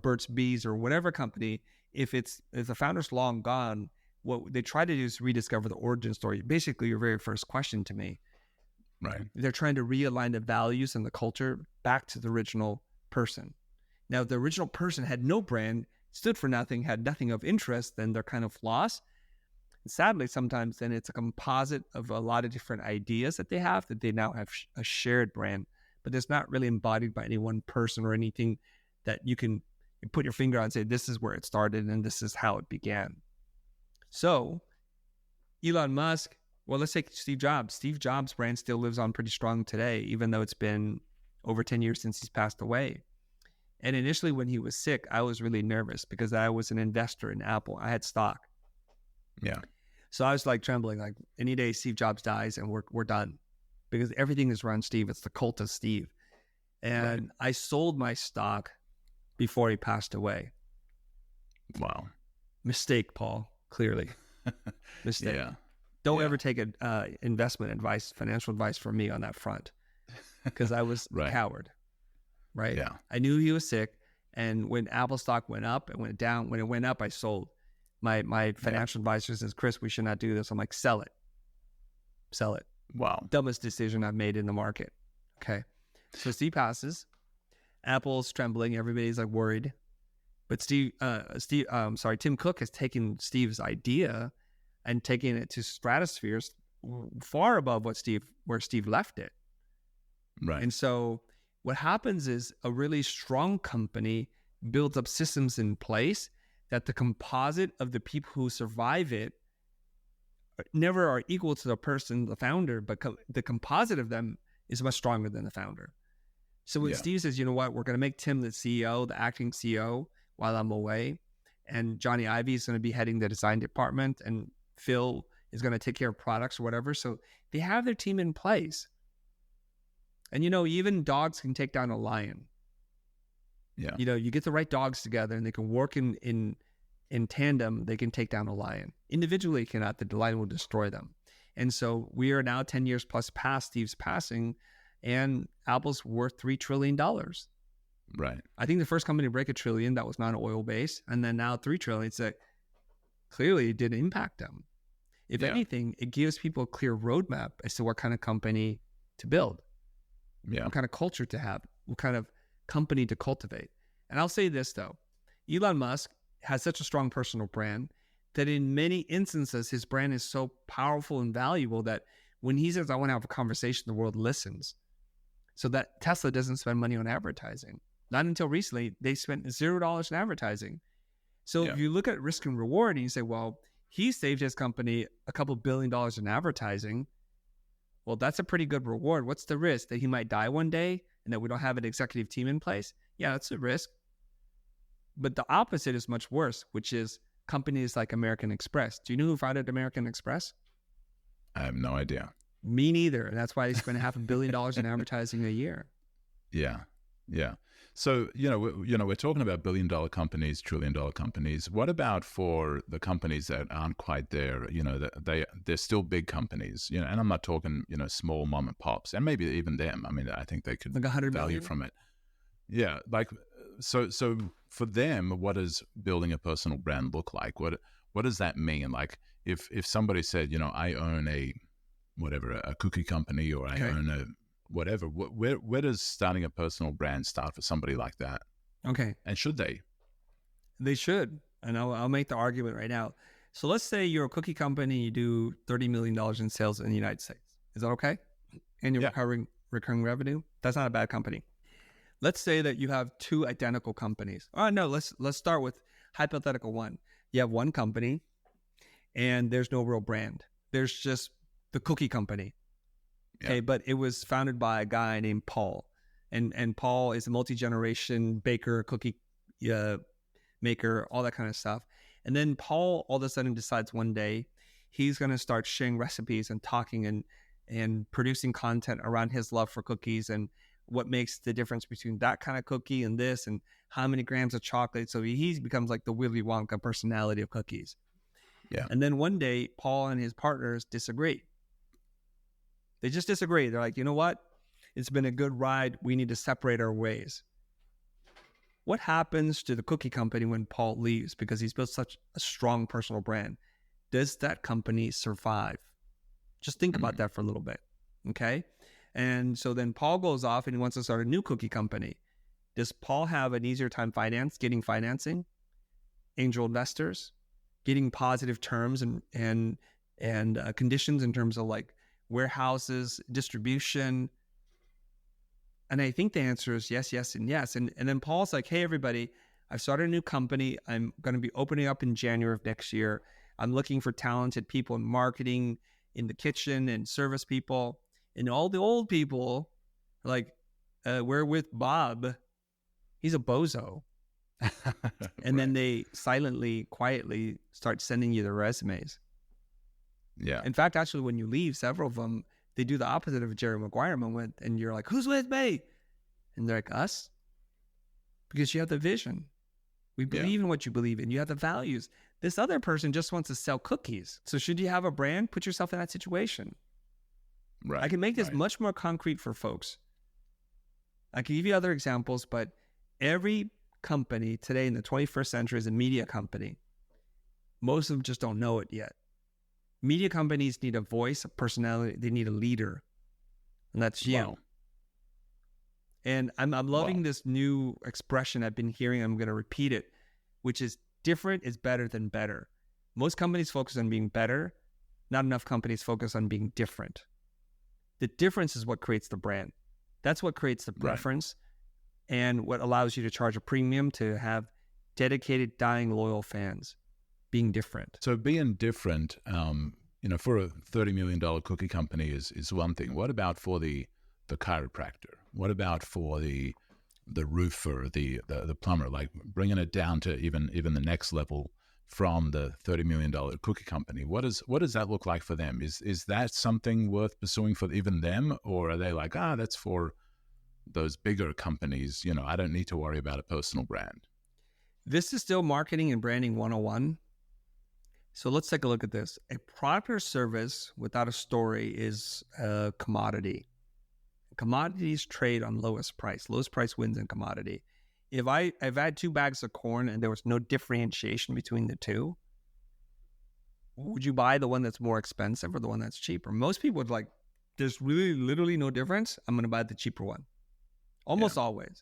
Burt's Bees or whatever company, if the founder's long gone, what they try to do is rediscover the origin story. Basically, your very first question to me. Right. They're trying to realign the values and the culture back to the original person. Now, if the original person had no brand, stood for nothing, had nothing of interest, then they're kind of lost. And sadly, sometimes then it's a composite of a lot of different ideas that they have that they now have a shared brand, but it's not really embodied by any one person or anything that you can put your finger on and say, this is where it started and this is how it began. So Elon Musk, well, let's take Steve Jobs. Steve Jobs' brand still lives on pretty strong today, even though it's been over 10 years since he's passed away. And initially when he was sick, I was really nervous because I was an investor in Apple. I had stock. Yeah. So I was like trembling, like any day Steve Jobs dies and we're done because everything is around Steve. It's the cult of Steve. And right. I sold my stock before he passed away. Wow. Mistake, Paul. Clearly. Mistake. Yeah. Don't ever take investment advice, financial advice from me on that front because I was a coward, right? Yeah. I knew he was sick. And when Apple stock went up, it went down. When it went up, I sold. My financial advisor says, Chris, we should not do this. I'm like, sell it. Sell it. Wow. Dumbest decision I've made in the market. Okay. So Steve passes. Apple's trembling. Everybody's like worried. But Tim Cook has taken Steve's idea and taken it to stratospheres far above where Steve left it. Right. And so what happens is a really strong company builds up systems in place that the composite of the people who survive it never are equal to the founder, but the composite of them is much stronger than the founder. So when Steve says, you know what, we're going to make Tim the CEO, the acting CEO, while I'm away, and Johnny Ive is going to be heading the design department, and Phil is going to take care of products or whatever. So they have their team in place. And, even dogs can take down a lion. Yeah. You get the right dogs together and they can work in tandem. They can take down a lion. Individually cannot. The lion will destroy them. And so we are now 10 years plus past Steve's passing, and Apple's worth $3 trillion. Right. I think the first company to break $1 trillion, that was not oil based. And then now $3 trillion, it's like, clearly it didn't impact them. If anything, it gives people a clear roadmap as to what kind of company to build. Yeah. What kind of culture to have, what kind of company to cultivate. And I'll say this though, Elon Musk has such a strong personal brand that in many instances, his brand is so powerful and valuable that when he says, I want to have a conversation, the world listens. So that Tesla doesn't spend money on advertising. Not until recently, they spent $0 in advertising. So if you look at risk and reward and you say, well, he saved his company a couple $1 billion in advertising. Well, that's a pretty good reward. What's the risk? That he might die one day and that we don't have an executive team in place? Yeah, that's a risk. But the opposite is much worse, which is companies like American Express. Do you know who founded American Express? I have no idea. Me neither. And that's why they spend $500 million in advertising a year. Yeah. Yeah. So, we're talking about billion-dollar companies, trillion-dollar companies. What about for the companies that aren't quite there? They're still big companies. And I'm not talking, small mom and pops, and maybe even them. I mean, I think they could like 100 value million from it. Yeah, like so for them, what does building a personal brand look like? What does that mean? Like if somebody said, I own a cookie company, or I own a whatever, where does starting a personal brand start for somebody like that? Okay. And should they? They should. And I'll make the argument right now. So let's say you're a cookie company, you do $30 million in sales in the United States. Is that okay? And you're recurring revenue? That's not a bad company. Let's say that you have two identical companies. No, let's start with hypothetical one. You have one company and there's no real brand. There's just the cookie company. Okay, but it was founded by a guy named Paul. And Paul is a multi-generation baker, cookie maker, all that kind of stuff. And then Paul all of a sudden decides one day he's going to start sharing recipes and talking and producing content around his love for cookies and what makes the difference between that kind of cookie and this and how many grams of chocolate. So he becomes like the Willy Wonka personality of cookies. Yeah. And then one day, Paul and his partners disagree. They just disagree. They're like, you know what? It's been a good ride. We need to separate our ways. What happens to the cookie company when Paul leaves because he's built such a strong personal brand? Does that company survive? Just think about that for a little bit, okay? And so then Paul goes off and he wants to start a new cookie company. Does Paul have an easier time getting financing, angel investors, getting positive terms and conditions in terms of like warehouses, distribution? And I think the answer is yes, yes, and yes. And then Paul's like, hey, everybody, I've started a new company. I'm going to be opening up in January of next year. I'm looking for talented people in marketing, in the kitchen, and service people. And all the old people are like, we're with Bob. He's a bozo. And then they silently, quietly start sending you their resumes. Yeah. In fact, actually, when you leave, several of them, they do the opposite of a Jerry Maguire moment. And you're like, who's with me? And they're like, us? Because you have the vision. We believe in what you believe in. You have the values. This other person just wants to sell cookies. So should you have a brand? Put yourself in that situation. Right. I can make this much more concrete for folks. I can give you other examples, but every company today in the 21st century is a media company. Most of them just don't know it yet. Media companies need a voice, a personality. They need a leader. And that's you. Wow. And I'm loving this new expression I've been hearing. I'm going to repeat it, which is different is better than better. Most companies focus on being better. Not enough companies focus on being different. The difference is what creates the brand. That's what creates the preference and what allows you to charge a premium to have dedicated, dying, loyal fans. Being different. So being different, for a $30 million cookie company is one thing. What about for the chiropractor? What about for the roofer, the plumber? Like bringing it down to even the next level from the $30 million cookie company. What does that look like for them? Is that something worth pursuing for even them, or are they like, that's for those bigger companies? I don't need to worry about a personal brand. This is still marketing and branding 101. So let's take a look at this. A product or service without a story is a commodity. Commodities trade on lowest price. Lowest price wins in commodity. If I've had 2 bags of corn and there was no differentiation between the two, would you buy the one that's more expensive or the one that's cheaper? Most people would like, there's really literally no difference. I'm going to buy the cheaper one. Almost always.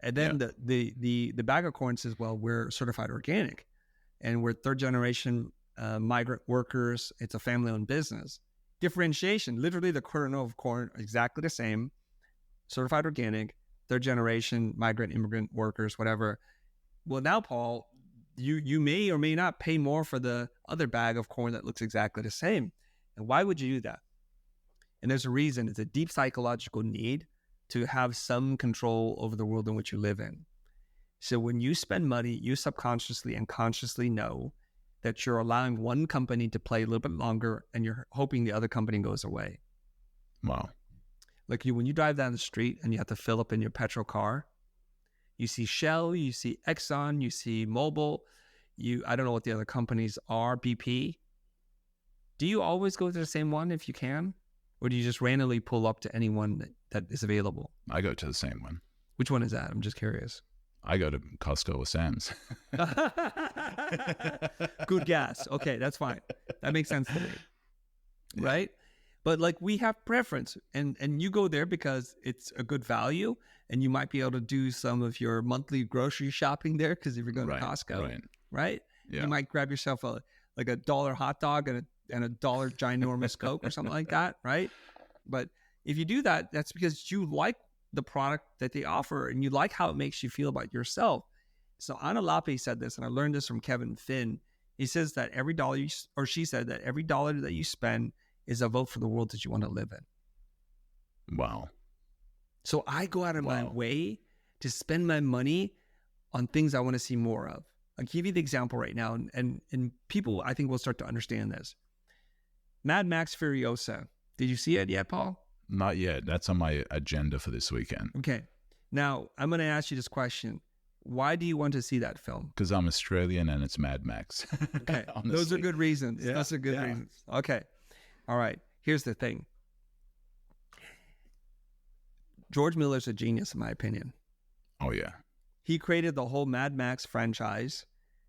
And then the bag of corn says, well, we're certified organic and we're 3rd generation migrant workers. It's a family-owned business. Differentiation, literally the kernel of corn, exactly the same, certified organic, 3rd generation migrant, immigrant workers, whatever. Well, now, Paul, you may or may not pay more for the other bag of corn that looks exactly the same. And why would you do that? And there's a reason. It's a deep psychological need to have some control over the world in which you live in. So when you spend money, you subconsciously and consciously know that you're allowing one company to play a little bit longer and you're hoping the other company goes away. Wow. Like when you drive down the street and you have to fill up in your petrol car, you see Shell, you see Exxon, you see Mobil, I don't know what the other companies are, BP. Do you always go to the same one if you can? Or do you just randomly pull up to anyone that is available? I go to the same one. Which one is that? I'm just curious. I go to Costco or Sam's. Good gas. Okay, that's fine. That makes sense to me. Yeah. Right? But like we have preference and you go there because it's a good value and you might be able to do some of your monthly grocery shopping there because if you're going to Costco, right? Yeah. You might grab yourself a $1 hot dog and a $1 ginormous Coke or something like that, right? But if you do that, that's because you like the product that they offer and you like how it makes you feel about yourself. So Anna Lappe said this, and I learned this from Kevin Finn. He says that every dollar she said that every dollar that you spend is a vote for the world that you want to live in. Wow. So I go out of my way to spend my money on things I want to see more of. I'll give you the example right now, and people, I think, will start to understand this. Mad Max Furiosa. Did you see it yet, Paul? Not yet. That's on my agenda for this weekend. Okay. Now, I'm going to ask you this question. Why do you want to see that film? Because I'm Australian and it's Mad Max. Okay. Those are good reasons. Yeah. Those are good reasons. Okay. All right. Here's the thing. George Miller's a genius, in my opinion. Oh, yeah. He created the whole Mad Max franchise.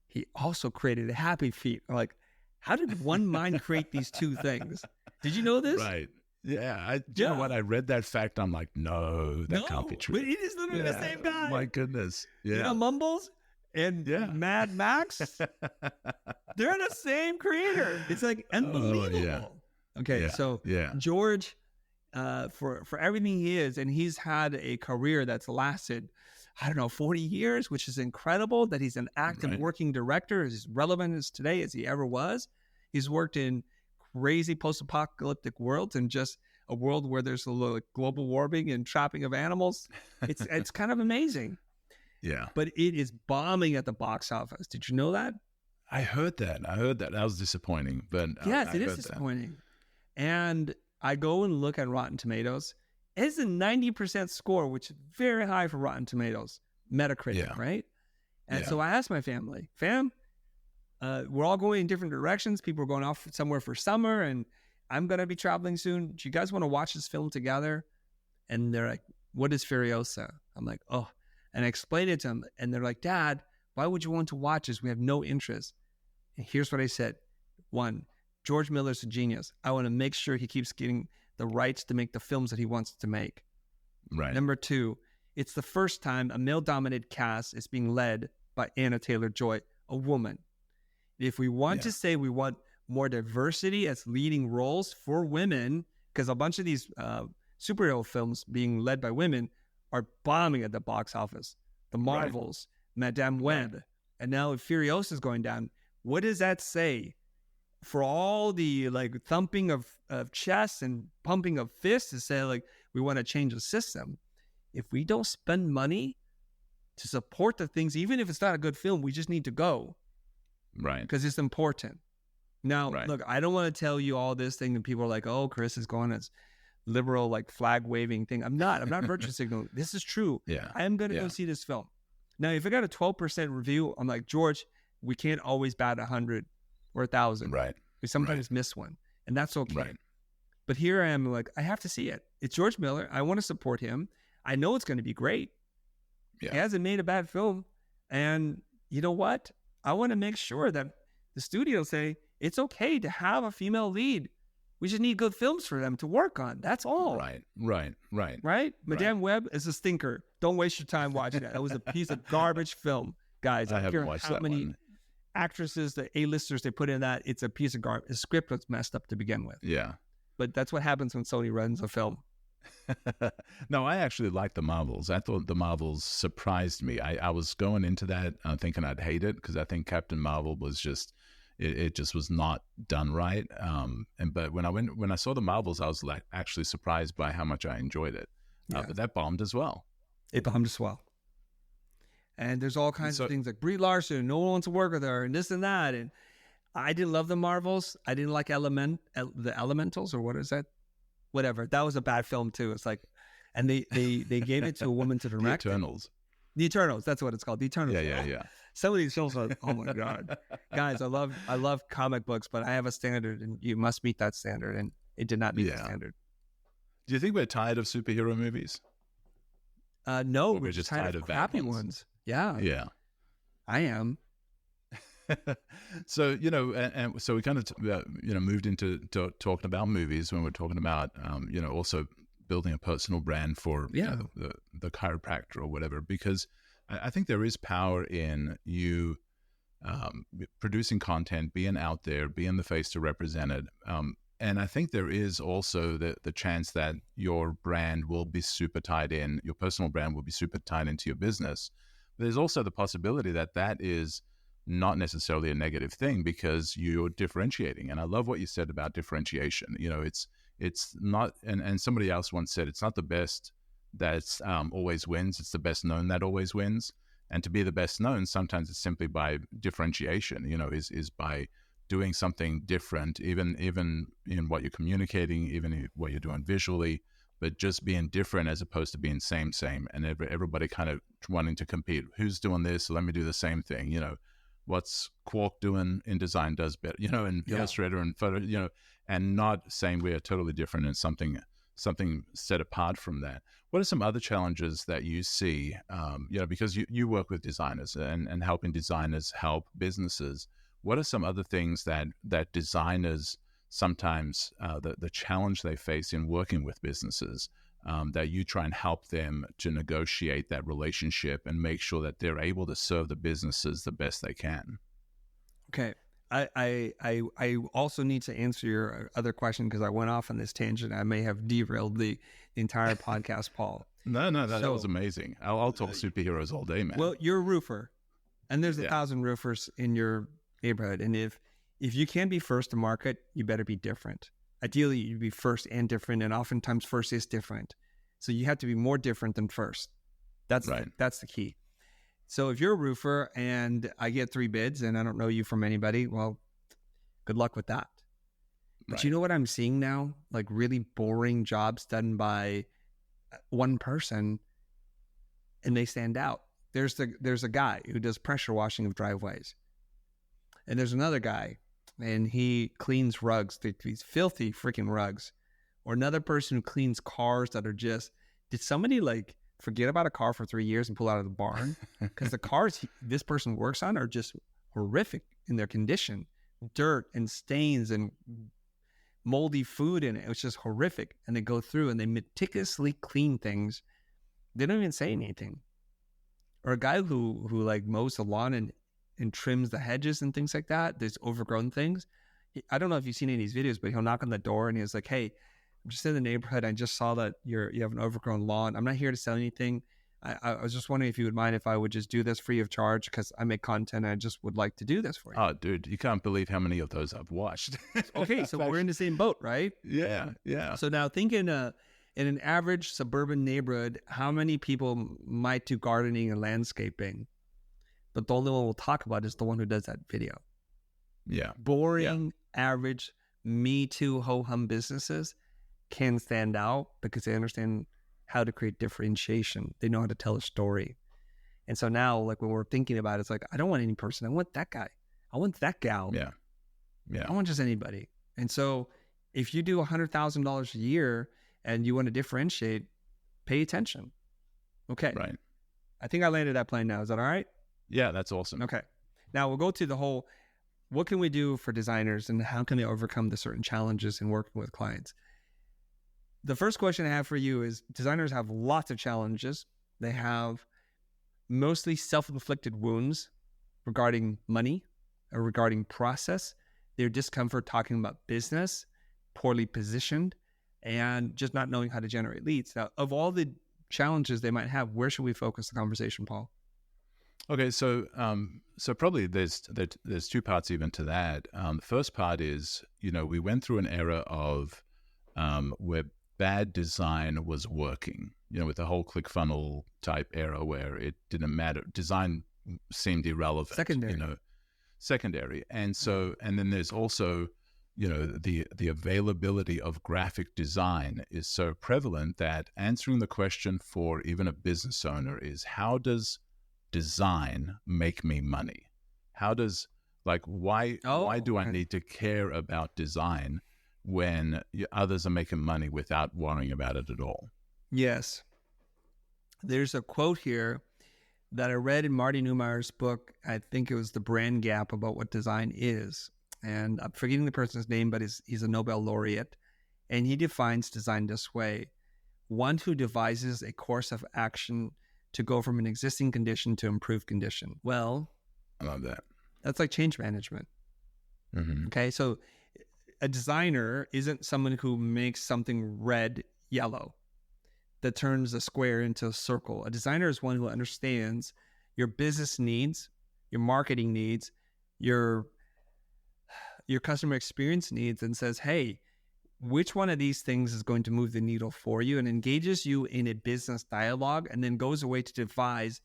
He also created Happy Feet. Like, how did one mind create these two things? Did you know this? Right. Yeah. You know what? I read that fact. I'm like, no, that can't be true. But it is literally the same guy. My goodness. Yeah. You know, Mumbles and Mad Max, they're the same creator. It's like unbelievable. Oh, yeah. Okay, so George, for everything he is, and he's had a career that's lasted, 40 years, which is incredible that he's an active working director, as relevant as today as he ever was. He's worked in crazy post-apocalyptic worlds and just a world where there's a little global warming and trapping of animals. It's kind of amazing. Yeah. But it is bombing at the box office. Did you know that? I heard that. That was disappointing. But yes, it is disappointing. And I go and look at Rotten Tomatoes. It's a 90% score, which is very high for Rotten Tomatoes, Metacritic, right? And so I asked my family, we're all going in different directions. People are going off somewhere for summer, and I'm going to be traveling soon. Do you guys want to watch this film together? And they're like, what is Furiosa? I'm like, oh. And I explained it to them, and they're like, Dad, why would you want to watch this? We have no interest. And here's what I said. 1, George Miller's a genius. I want to make sure he keeps getting the rights to make the films that he wants to make. Right. Number 2, it's the first time a male-dominated cast is being led by Anna Taylor-Joy, a woman. If we want to say we want more diversity as leading roles for women, because a bunch of these superhero films being led by women are bombing at the box office. The Marvels, Madame Web, and now if Furiosa is going down, what does that say? For all the thumping of chests and pumping of fists to say we want to change the system. If we don't spend money to support the things, even if it's not a good film, we just need to go. Right. Because it's important. Now, look, I don't want to tell you all this thing and people are like, oh, Chris is going as liberal, flag waving thing. I'm not virtue signaling. This is true. Yeah. I am going to go see this film. Now, if I got a 12% review, I'm like, George, we can't always bat 100 or 1,000. Right. We sometimes miss one, and that's okay. Right. But here I am, I have to see it. It's George Miller. I want to support him. I know it's going to be great. Yeah. He hasn't made a bad film. And you know what? I want to make sure that the studio say it's okay to have a female lead. We just need good films for them to work on. That's all. Right. Madame Web is a stinker. Don't waste your time watching that. That was a piece of garbage film, guys. I haven't watched that one. Actresses, the A-listers they put in that, it's a piece of garbage. The script was messed up to begin with. Yeah. But that's what happens when Sony runs a film. No, I actually liked the Marvels. I thought the Marvels surprised me. I was going into that thinking I'd hate it because I think Captain Marvel was just, it just was not done right. But when I saw the Marvels, I was actually surprised by how much I enjoyed it. But that bombed as well. It bombed as well. And there's all kinds of things like Brie Larson, no one wants to work with her, and this and that. And I didn't love the Marvels. I didn't like the Elementals, or what is that? Whatever. That was a bad film too. It's and they gave it to a woman to direct. The Eternals. The Eternals. That's what it's called. The Eternals. Yeah. Some of these films are, oh my God, guys. I love comic books, but I have a standard, and you must meet that standard, and it did not meet the standard. Do you think we're tired of superhero movies? No, we're just tired of crappy ones. Yeah. I am. So, and so we kind of, moved into talking about movies when we're talking about, also building a personal brand for the chiropractor or whatever, because I think there is power in you producing content, being out there, being the face to represent it. And I think there is also the chance that your brand will be super tied in, your personal brand will be super tied into your business. There's also the possibility that is not necessarily a negative thing because you're differentiating. And I love what you said about differentiation. It's it's not, and somebody else once said, it's not the best that's always wins, it's the best known that always wins. And to be the best known, sometimes it's simply by differentiation, is by doing something different, even in what you're communicating, even in what you're doing visually, but just being different as opposed to being same, and everybody kind of wanting to compete. Who's doing this? So let me do the same thing. What's Quark doing in design does better, in Illustrator and photo, and not saying we are totally different and something set apart from that. What are some other challenges that you see, because you work with designers and helping designers help businesses? What are some other things that designers sometimes, the challenge they face in working with businesses, that you try and help them to negotiate that relationship and make sure that they're able to serve the businesses the best they can? Okay. I also need to answer your other question because I went off on this tangent. I may have derailed the entire podcast, Paul. No, that was amazing. I'll talk superheroes all day, man. Well, you're a roofer, and there's 1,000 roofers in your neighborhood. And if you can't be first to market, you better be different. Ideally, you'd be first and different, and oftentimes first is different. So you have to be more different than first. That's right. That's the key. So if you're a roofer and I get 3 bids and I don't know you from anybody, well, good luck with that. But you know what I'm seeing now? Like really boring jobs done by one person, and they stand out. There's a guy who does pressure washing of driveways. And there's another guy, and he cleans rugs, these filthy freaking rugs. Or another person who cleans cars that are just, did somebody forget about a car for 3 years and pull out of the barn? Because the cars this person works on are just horrific in their condition. Dirt and stains and moldy food in it. It's just horrific. And they go through and they meticulously clean things. They don't even say anything. Or a guy who mows the lawn and trims the hedges and things like that. There's overgrown things. I don't know if you've seen any of these videos, but he'll knock on the door and he's like, hey, I'm just in the neighborhood. I just saw that you have an overgrown lawn. I'm not here to sell anything. I was just wondering if you would mind if I would just do this free of charge because I make content and I just would like to do this for you. Oh, dude, you can't believe how many of those I've watched. Okay, so we're in the same boat, right? Yeah. So now think in an average suburban neighborhood, how many people might do gardening and landscaping? But the only one we'll talk about is the one who does that video. Yeah. Boring, average, me too, ho-hum businesses can stand out because they understand how to create differentiation. They know how to tell a story. And so now, when we're thinking about it, it's I don't want any person. I want that guy. I want that gal. Yeah. I don't want just anybody. And so if you do $100,000 a year and you want to differentiate, pay attention. Okay. Right. I think I landed that plane now. Is that all right? Yeah, that's awesome. Okay. Now we'll go to the whole, what can we do for designers and how can they overcome the certain challenges in working with clients? The first question I have for you is designers have lots of challenges. They have mostly self-inflicted wounds regarding money or regarding process, their discomfort talking about business, poorly positioned, and just not knowing how to generate leads. Now, of all the challenges they might have, where should we focus the conversation, Paul? Okay, so probably there's 2 parts even to that. The first part is, we went through an era of where bad design was working, with the whole ClickFunnels type era where it didn't matter. Design seemed irrelevant. Secondary. And so, and then there's also, the availability of graphic design is so prevalent that answering the question for even a business owner is, how does design make me money? How does, why do I need to care about design when others are making money without worrying about it at all? Yes. There's a quote here that I read in Marty Neumeier's book. I think it was The Brand Gap, about what design is. And I'm forgetting the person's name, but he's a Nobel laureate. And he defines design this way: one who devises a course of action to go from an existing condition to improved condition. Well, I love that. That's like change management. Mm-hmm. Okay, so a designer isn't someone who makes something red, yellow, that turns a square into a circle. A designer is one who understands your business needs, your marketing needs, your customer experience needs, and says, hey, which one of these things is going to move the needle for you, and engages you in a business dialogue, and then goes away to devise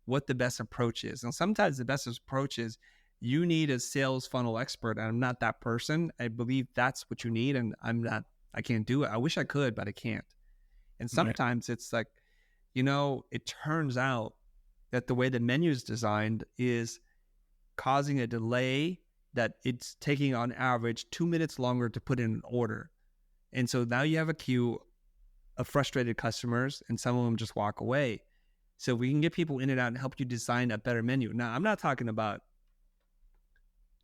what the best approach is. And sometimes the best approach is you need a sales funnel expert, and I'm not that person. I believe that's what you need, and I can't do it. I wish I could, but I can't. And sometimes it's like, it turns out that the way the menu is designed is causing a delay that it's taking on average 2 minutes longer to put in an order. And so now you have a queue of frustrated customers, and some of them just walk away. So we can get people in and out and help you design a better menu. Now, I'm not talking about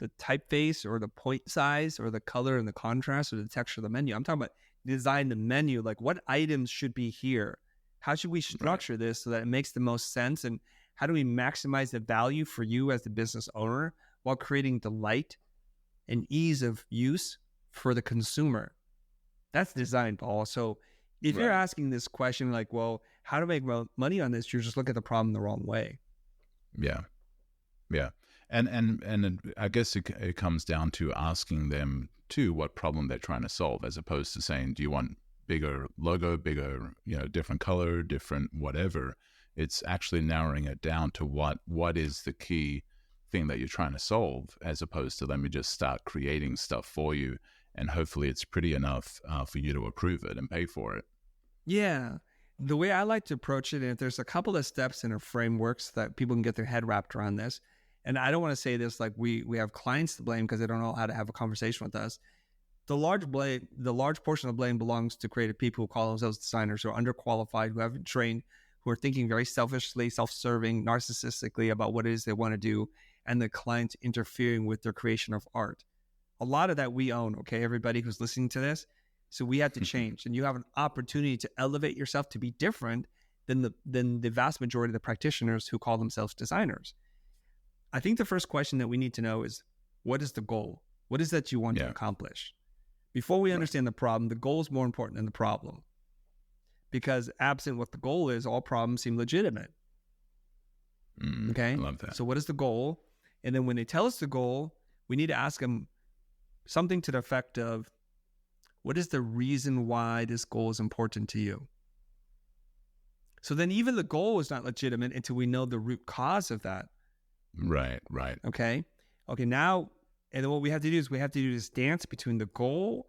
the typeface or the point size or the color and the contrast or the texture of the menu. I'm talking about design the menu, like what items should be here. How should we structure this so that it makes the most sense? And how do we maximize the value for you as the business owner while creating delight and ease of use for the consumer? That's design, Paul. So if you're asking this question like, well, how to make money on this, you're just looking at the problem the wrong way. Yeah. And I guess it comes down to asking them too what problem they're trying to solve, as opposed to saying, do you want bigger logo, bigger, different color, different whatever. It's actually narrowing it down to what is the key thing that you're trying to solve, as opposed to let me just start creating stuff for you, and hopefully it's pretty enough for you to approve it and pay for it. Yeah. The way I like to approach it, and if there's a couple of steps in our frameworks that people can get their head wrapped around this, and I don't want to say this like we have clients to blame because they don't know how to have a conversation with us. The large portion of blame belongs to creative people who call themselves designers, who are underqualified, who haven't trained, who are thinking very selfishly, self-serving, narcissistically about what it is they want to do, and the client interfering with their creation of art. A lot of that we own, okay, everybody who's listening to this. So we have to change, and you have an opportunity to elevate yourself to be different than the vast majority of the practitioners who call themselves designers. I think the first question that we need to know is, what is the goal? What is that you want to accomplish? Before we understand the problem, the goal is more important than the problem. Because absent what the goal is, all problems seem legitimate. Okay? I love that. So what is the goal? And then when they tell us the goal, we need to ask them something to the effect of, what is the reason why this goal is important to you? So then even the goal is not legitimate until we know the root cause of that. Right. Okay, now, and then what we have to do is we have to do this dance between the goal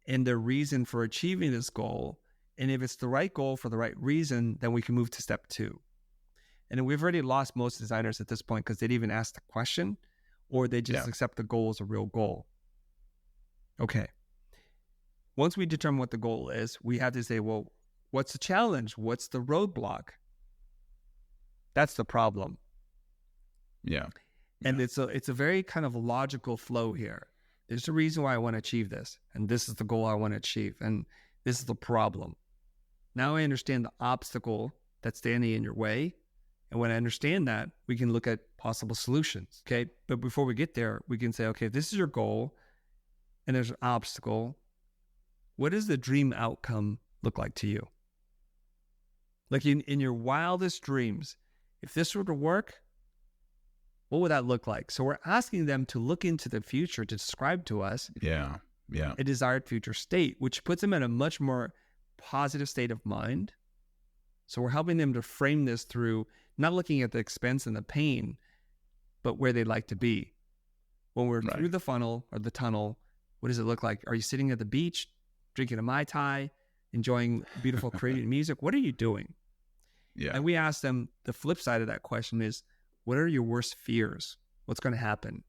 and the reason for achieving this goal. And if it's the right goal for the right reason, then we can move to step 2. And then we've already lost most designers at this point because they didn't even ask the question, or they just accept the goal as a real goal. Okay. Once we determine what the goal is, we have to say, well, what's the challenge? What's the roadblock? That's the problem. Yeah. And it's a very kind of logical flow here. There's a reason why I want to achieve this, and this is the goal I want to achieve, and this is the problem. Now I understand the obstacle that's standing in your way, and when I understand that, we can look at possible solutions, okay? But before we get there, we can say, okay, this is your goal, and there's an obstacle. What does the dream outcome look like to you? Like in your wildest dreams, if this were to work, what would that look like? So we're asking them to look into the future to describe to us a desired future state, which puts them in a much more positive state of mind. So we're helping them to frame this through not looking at the expense and the pain, but where they'd like to be. When we're through the funnel or the tunnel, what does it look like? Are you sitting at the beach, drinking a Mai Tai, enjoying beautiful Korean music? What are you doing? Yeah. And we ask them, the flip side of that question is, what are your worst fears? What's going to happen?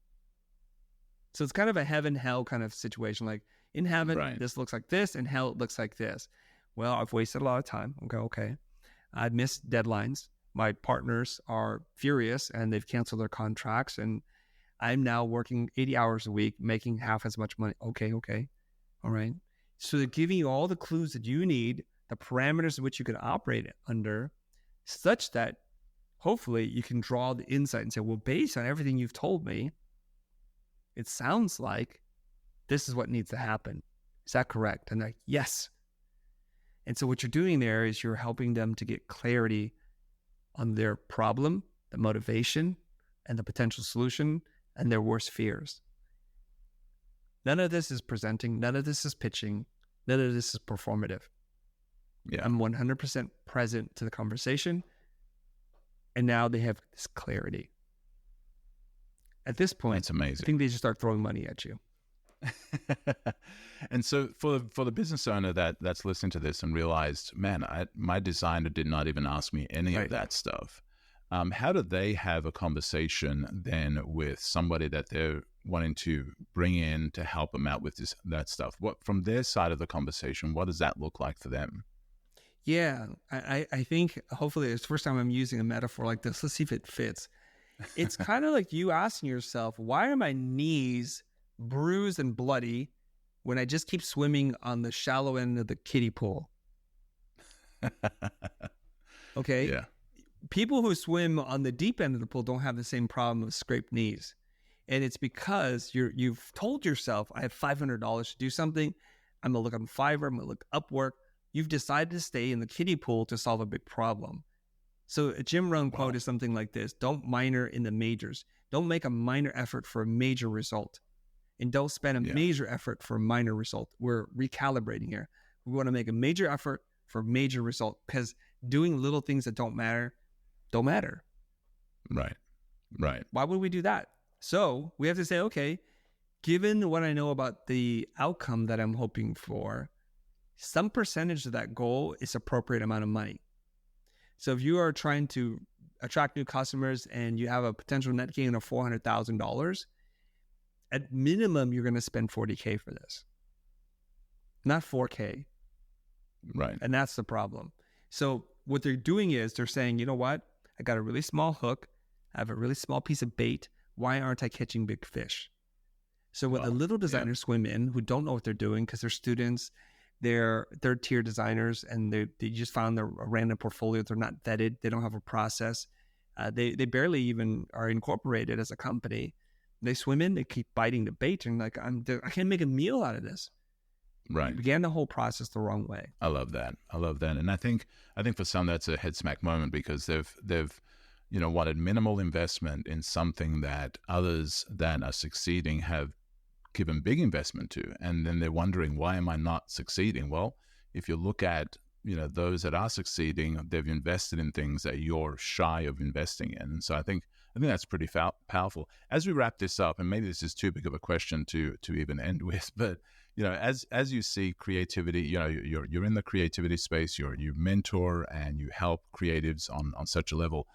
So it's kind of a heaven-hell kind of situation. Like in heaven, this looks like this. In hell, it looks like this. Well, I've wasted a lot of time. Okay. I've missed deadlines. My partners are furious and they've canceled their contracts. And I'm now working 80 hours a week, making half as much money. Okay. All right. So they're giving you all the clues that you need, the parameters in which you can operate under, such that hopefully you can draw the insight and say, well, based on everything you've told me, it sounds like this is what needs to happen. Is that correct? And they're like, yes. And so what you're doing there is you're helping them to get clarity on their problem, the motivation, and the potential solution, and their worst fears. None of this is presenting. None of this is pitching. None of this is performative. Yeah. I'm 100% present to the conversation. And now they have this clarity. At this point, That's amazing. I think they just start throwing money at you. And so for the business owner that's listening to this and realized, man, my designer did not even ask me any of that stuff. How do they have a conversation then with somebody that they're wanting to bring in to help them out with that stuff? What, from their side of the conversation, what does that look like for them? Yeah, I think hopefully it's the first time I'm using a metaphor like this. Let's see if it fits. It's kind of like you asking yourself, why are my knees bruised and bloody when I just keep swimming on the shallow end of the kiddie pool? Okay. Yeah. People who swim on the deep end of the pool don't have the same problem of scraped knees. And it's because you've told yourself, I have $500 to do something. I'm going to look on Fiverr. I'm going to look Upwork. You've decided to stay in the kiddie pool to solve a big problem. So a Jim Rohn quote is something like this: don't minor in the majors. Don't make a minor effort for a major result. And don't spend a major effort for a minor result. We're recalibrating here. We want to make a major effort for a major result, because doing little things that don't matter. Right. Why would we do that? So we have to say, okay, given what I know about the outcome that I'm hoping for, some percentage of that goal is appropriate amount of money. So if you are trying to attract new customers and you have a potential net gain of $400,000, at minimum, you're going to spend $40K for this, not $4K. Right. And that's the problem. So what they're doing is they're saying, you know what? I got a really small hook. I have a really small piece of bait. Why aren't I catching big fish? So when the little designers swim in, who don't know what they're doing because they're students, they're third-tier designers, and they just found a random portfolio. They're not vetted. They don't have a process. They barely even are incorporated as a company. They swim in, they keep biting the bait, and like, I can't make a meal out of this. Right. You began the whole process the wrong way. I love that. And I think for some that's a head smack moment, because they've wanted minimal investment in something that others that are succeeding have given big investment to, and then they're wondering, why am I not succeeding? Well, if you look at those that are succeeding, they've invested in things that you're shy of investing in. And so I think that's pretty powerful. As we wrap this up, and maybe this is too big of a question to even end with, but as you see creativity, you're in the creativity space, you mentor and you help creatives on such a level.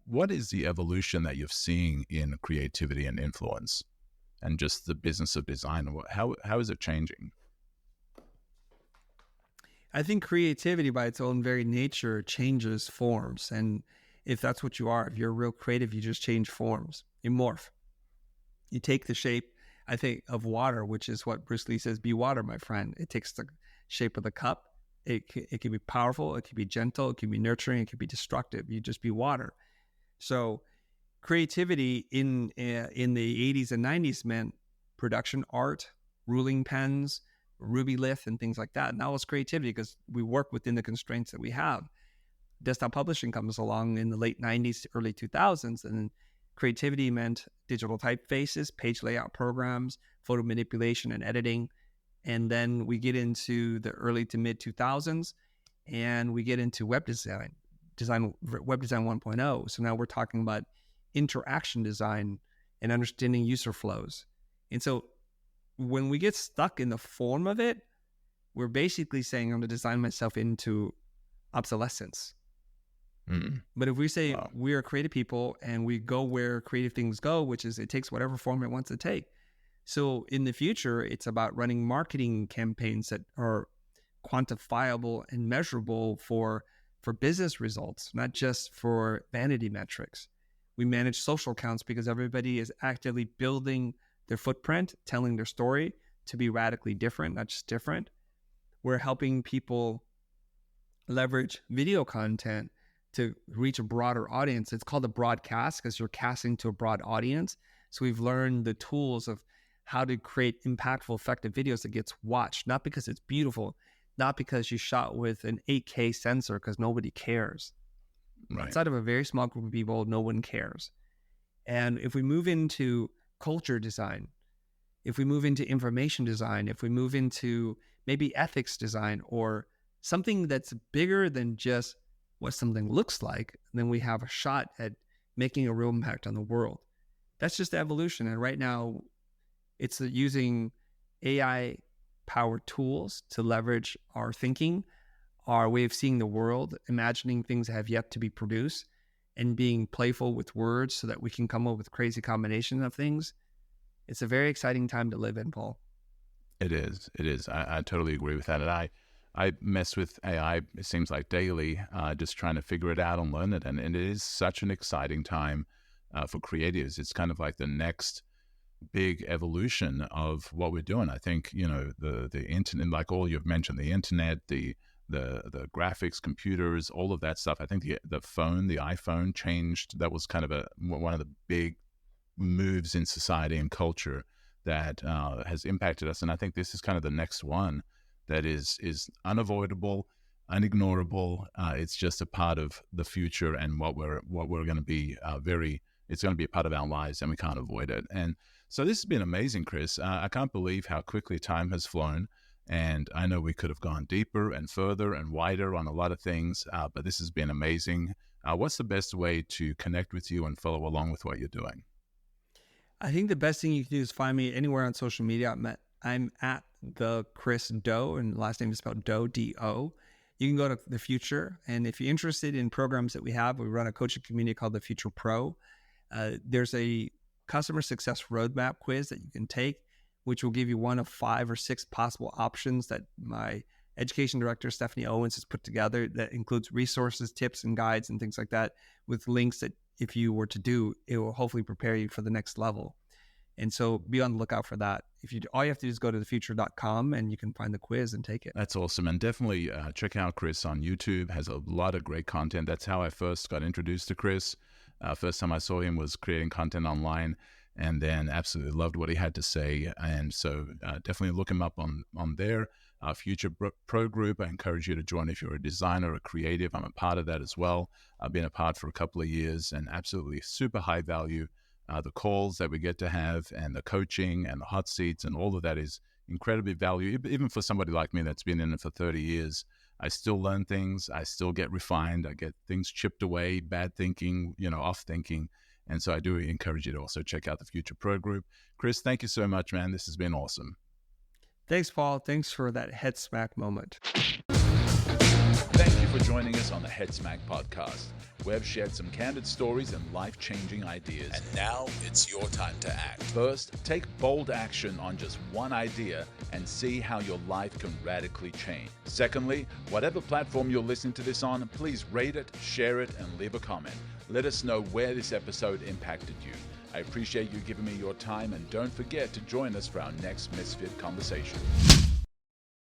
What is the evolution that you're seeing in creativity and influence and just the business of design? How is it changing? I think creativity by its own very nature changes forms. And if that's what you are, if you're real creative, you just change forms. You morph. You take the shape, I think, of water, which is what Bruce Lee says, be water, my friend. It takes the shape of the cup. It can be powerful. It can be gentle. It can be nurturing. It can be destructive. You just be water. So creativity in the 80s and 90s meant production art, ruling pens, ruby lith, and things like that. And that was creativity because we work within the constraints that we have. Desktop publishing comes along in the late 90s, early 2000s, and creativity meant digital typefaces, page layout programs, photo manipulation and editing. And then we get into the early to mid 2000s, and we get into web design, web design 1.0. So now we're talking about interaction design and understanding user flows. And so when we get stuck in the form of it, we're basically saying, I'm going to design myself into obsolescence. Mm. But if we say we are creative people and we go where creative things go, which is it takes whatever form it wants to take. So in the future, it's about running marketing campaigns that are quantifiable and measurable for business results, not just for vanity metrics. We manage social accounts because everybody is actively building their footprint, telling their story to be radically different, not just different. We're helping people leverage video content to reach a broader audience. It's called a broadcast because you're casting to a broad audience. So we've learned the tools of how to create impactful, effective videos that gets watched, not because it's beautiful, not because you shot with an 8K sensor, because nobody cares. Right. Outside of a very small group of people, no one cares. And if we move into culture design, if we move into information design, if we move into maybe ethics design or something that's bigger than just what something looks like, then we have a shot at making a real impact on the world. That's just evolution. And right now, it's using AI-powered tools to leverage our thinking, our way of seeing the world, imagining things that have yet to be produced, and being playful with words so that we can come up with crazy combinations of things. It's a very exciting time to live in, Paul. It is. It is. I totally agree with that. And I mess with AI, it seems like daily, just trying to figure it out and learn it. And it is such an exciting time for creatives. It's kind of like the next big evolution of what we're doing. I think, the internet, like all you've mentioned, the internet, the graphics, computers, all of that stuff. I think the iPhone changed. That was kind of one of the big moves in society and culture that has impacted us. And I think this is kind of the next one that is unavoidable, unignorable. It's just a part of the future and what we're going to be it's going to be a part of our lives, and we can't avoid it. And so this has been amazing, Chris. I can't believe how quickly time has flown. And I know we could have gone deeper and further and wider on a lot of things, but this has been amazing. What's the best way to connect with you and follow along with what you're doing? I think the best thing you can do is find me anywhere on social media. I'm at the Chris Do, and last name is spelled Do, D-O. You can go to The Future, and if you're interested in programs that we run a coaching community called The Future Pro. There's a customer success roadmap quiz that you can take, which will give you one of 5 or 6 possible options that my education director, Stephanie Owens, has put together that includes resources, tips, and guides and things like that, with links that if you were to do, it will hopefully prepare you for the next level. And so be on the lookout for that. All you have to do is go to thefuture.com and you can find the quiz and take it. That's awesome. And definitely check out Chris on YouTube. Has a lot of great content. That's how I first got introduced to Chris. First time I saw him was creating content online, and then absolutely loved what he had to say. And so definitely look him up on there. Future Pro Group, I encourage you to join if you're a designer or creative. I'm a part of that as well. I've been a part for a couple of years, and absolutely super high value. The calls that we get to have and the coaching and the hot seats and all of that is incredibly valuable. Even for somebody like me that's been in it for 30 years, I still learn things. I still get refined. I get things chipped away, bad thinking, off thinking. And so I do encourage you to also check out the Future Pro Group. Chris, thank you so much, man. This has been awesome. Thanks, Paul. Thanks for that head smack moment. Thank you for joining us on the Head Smack podcast. We've shared some candid stories and life-changing ideas. And now it's your time to act. First, take bold action on just one idea and see how your life can radically change. Secondly, whatever platform you're listening to this on, please rate it, share it, and leave a comment. Let us know where this episode impacted you. I appreciate you giving me your time, and don't forget to join us for our next Misfit conversation.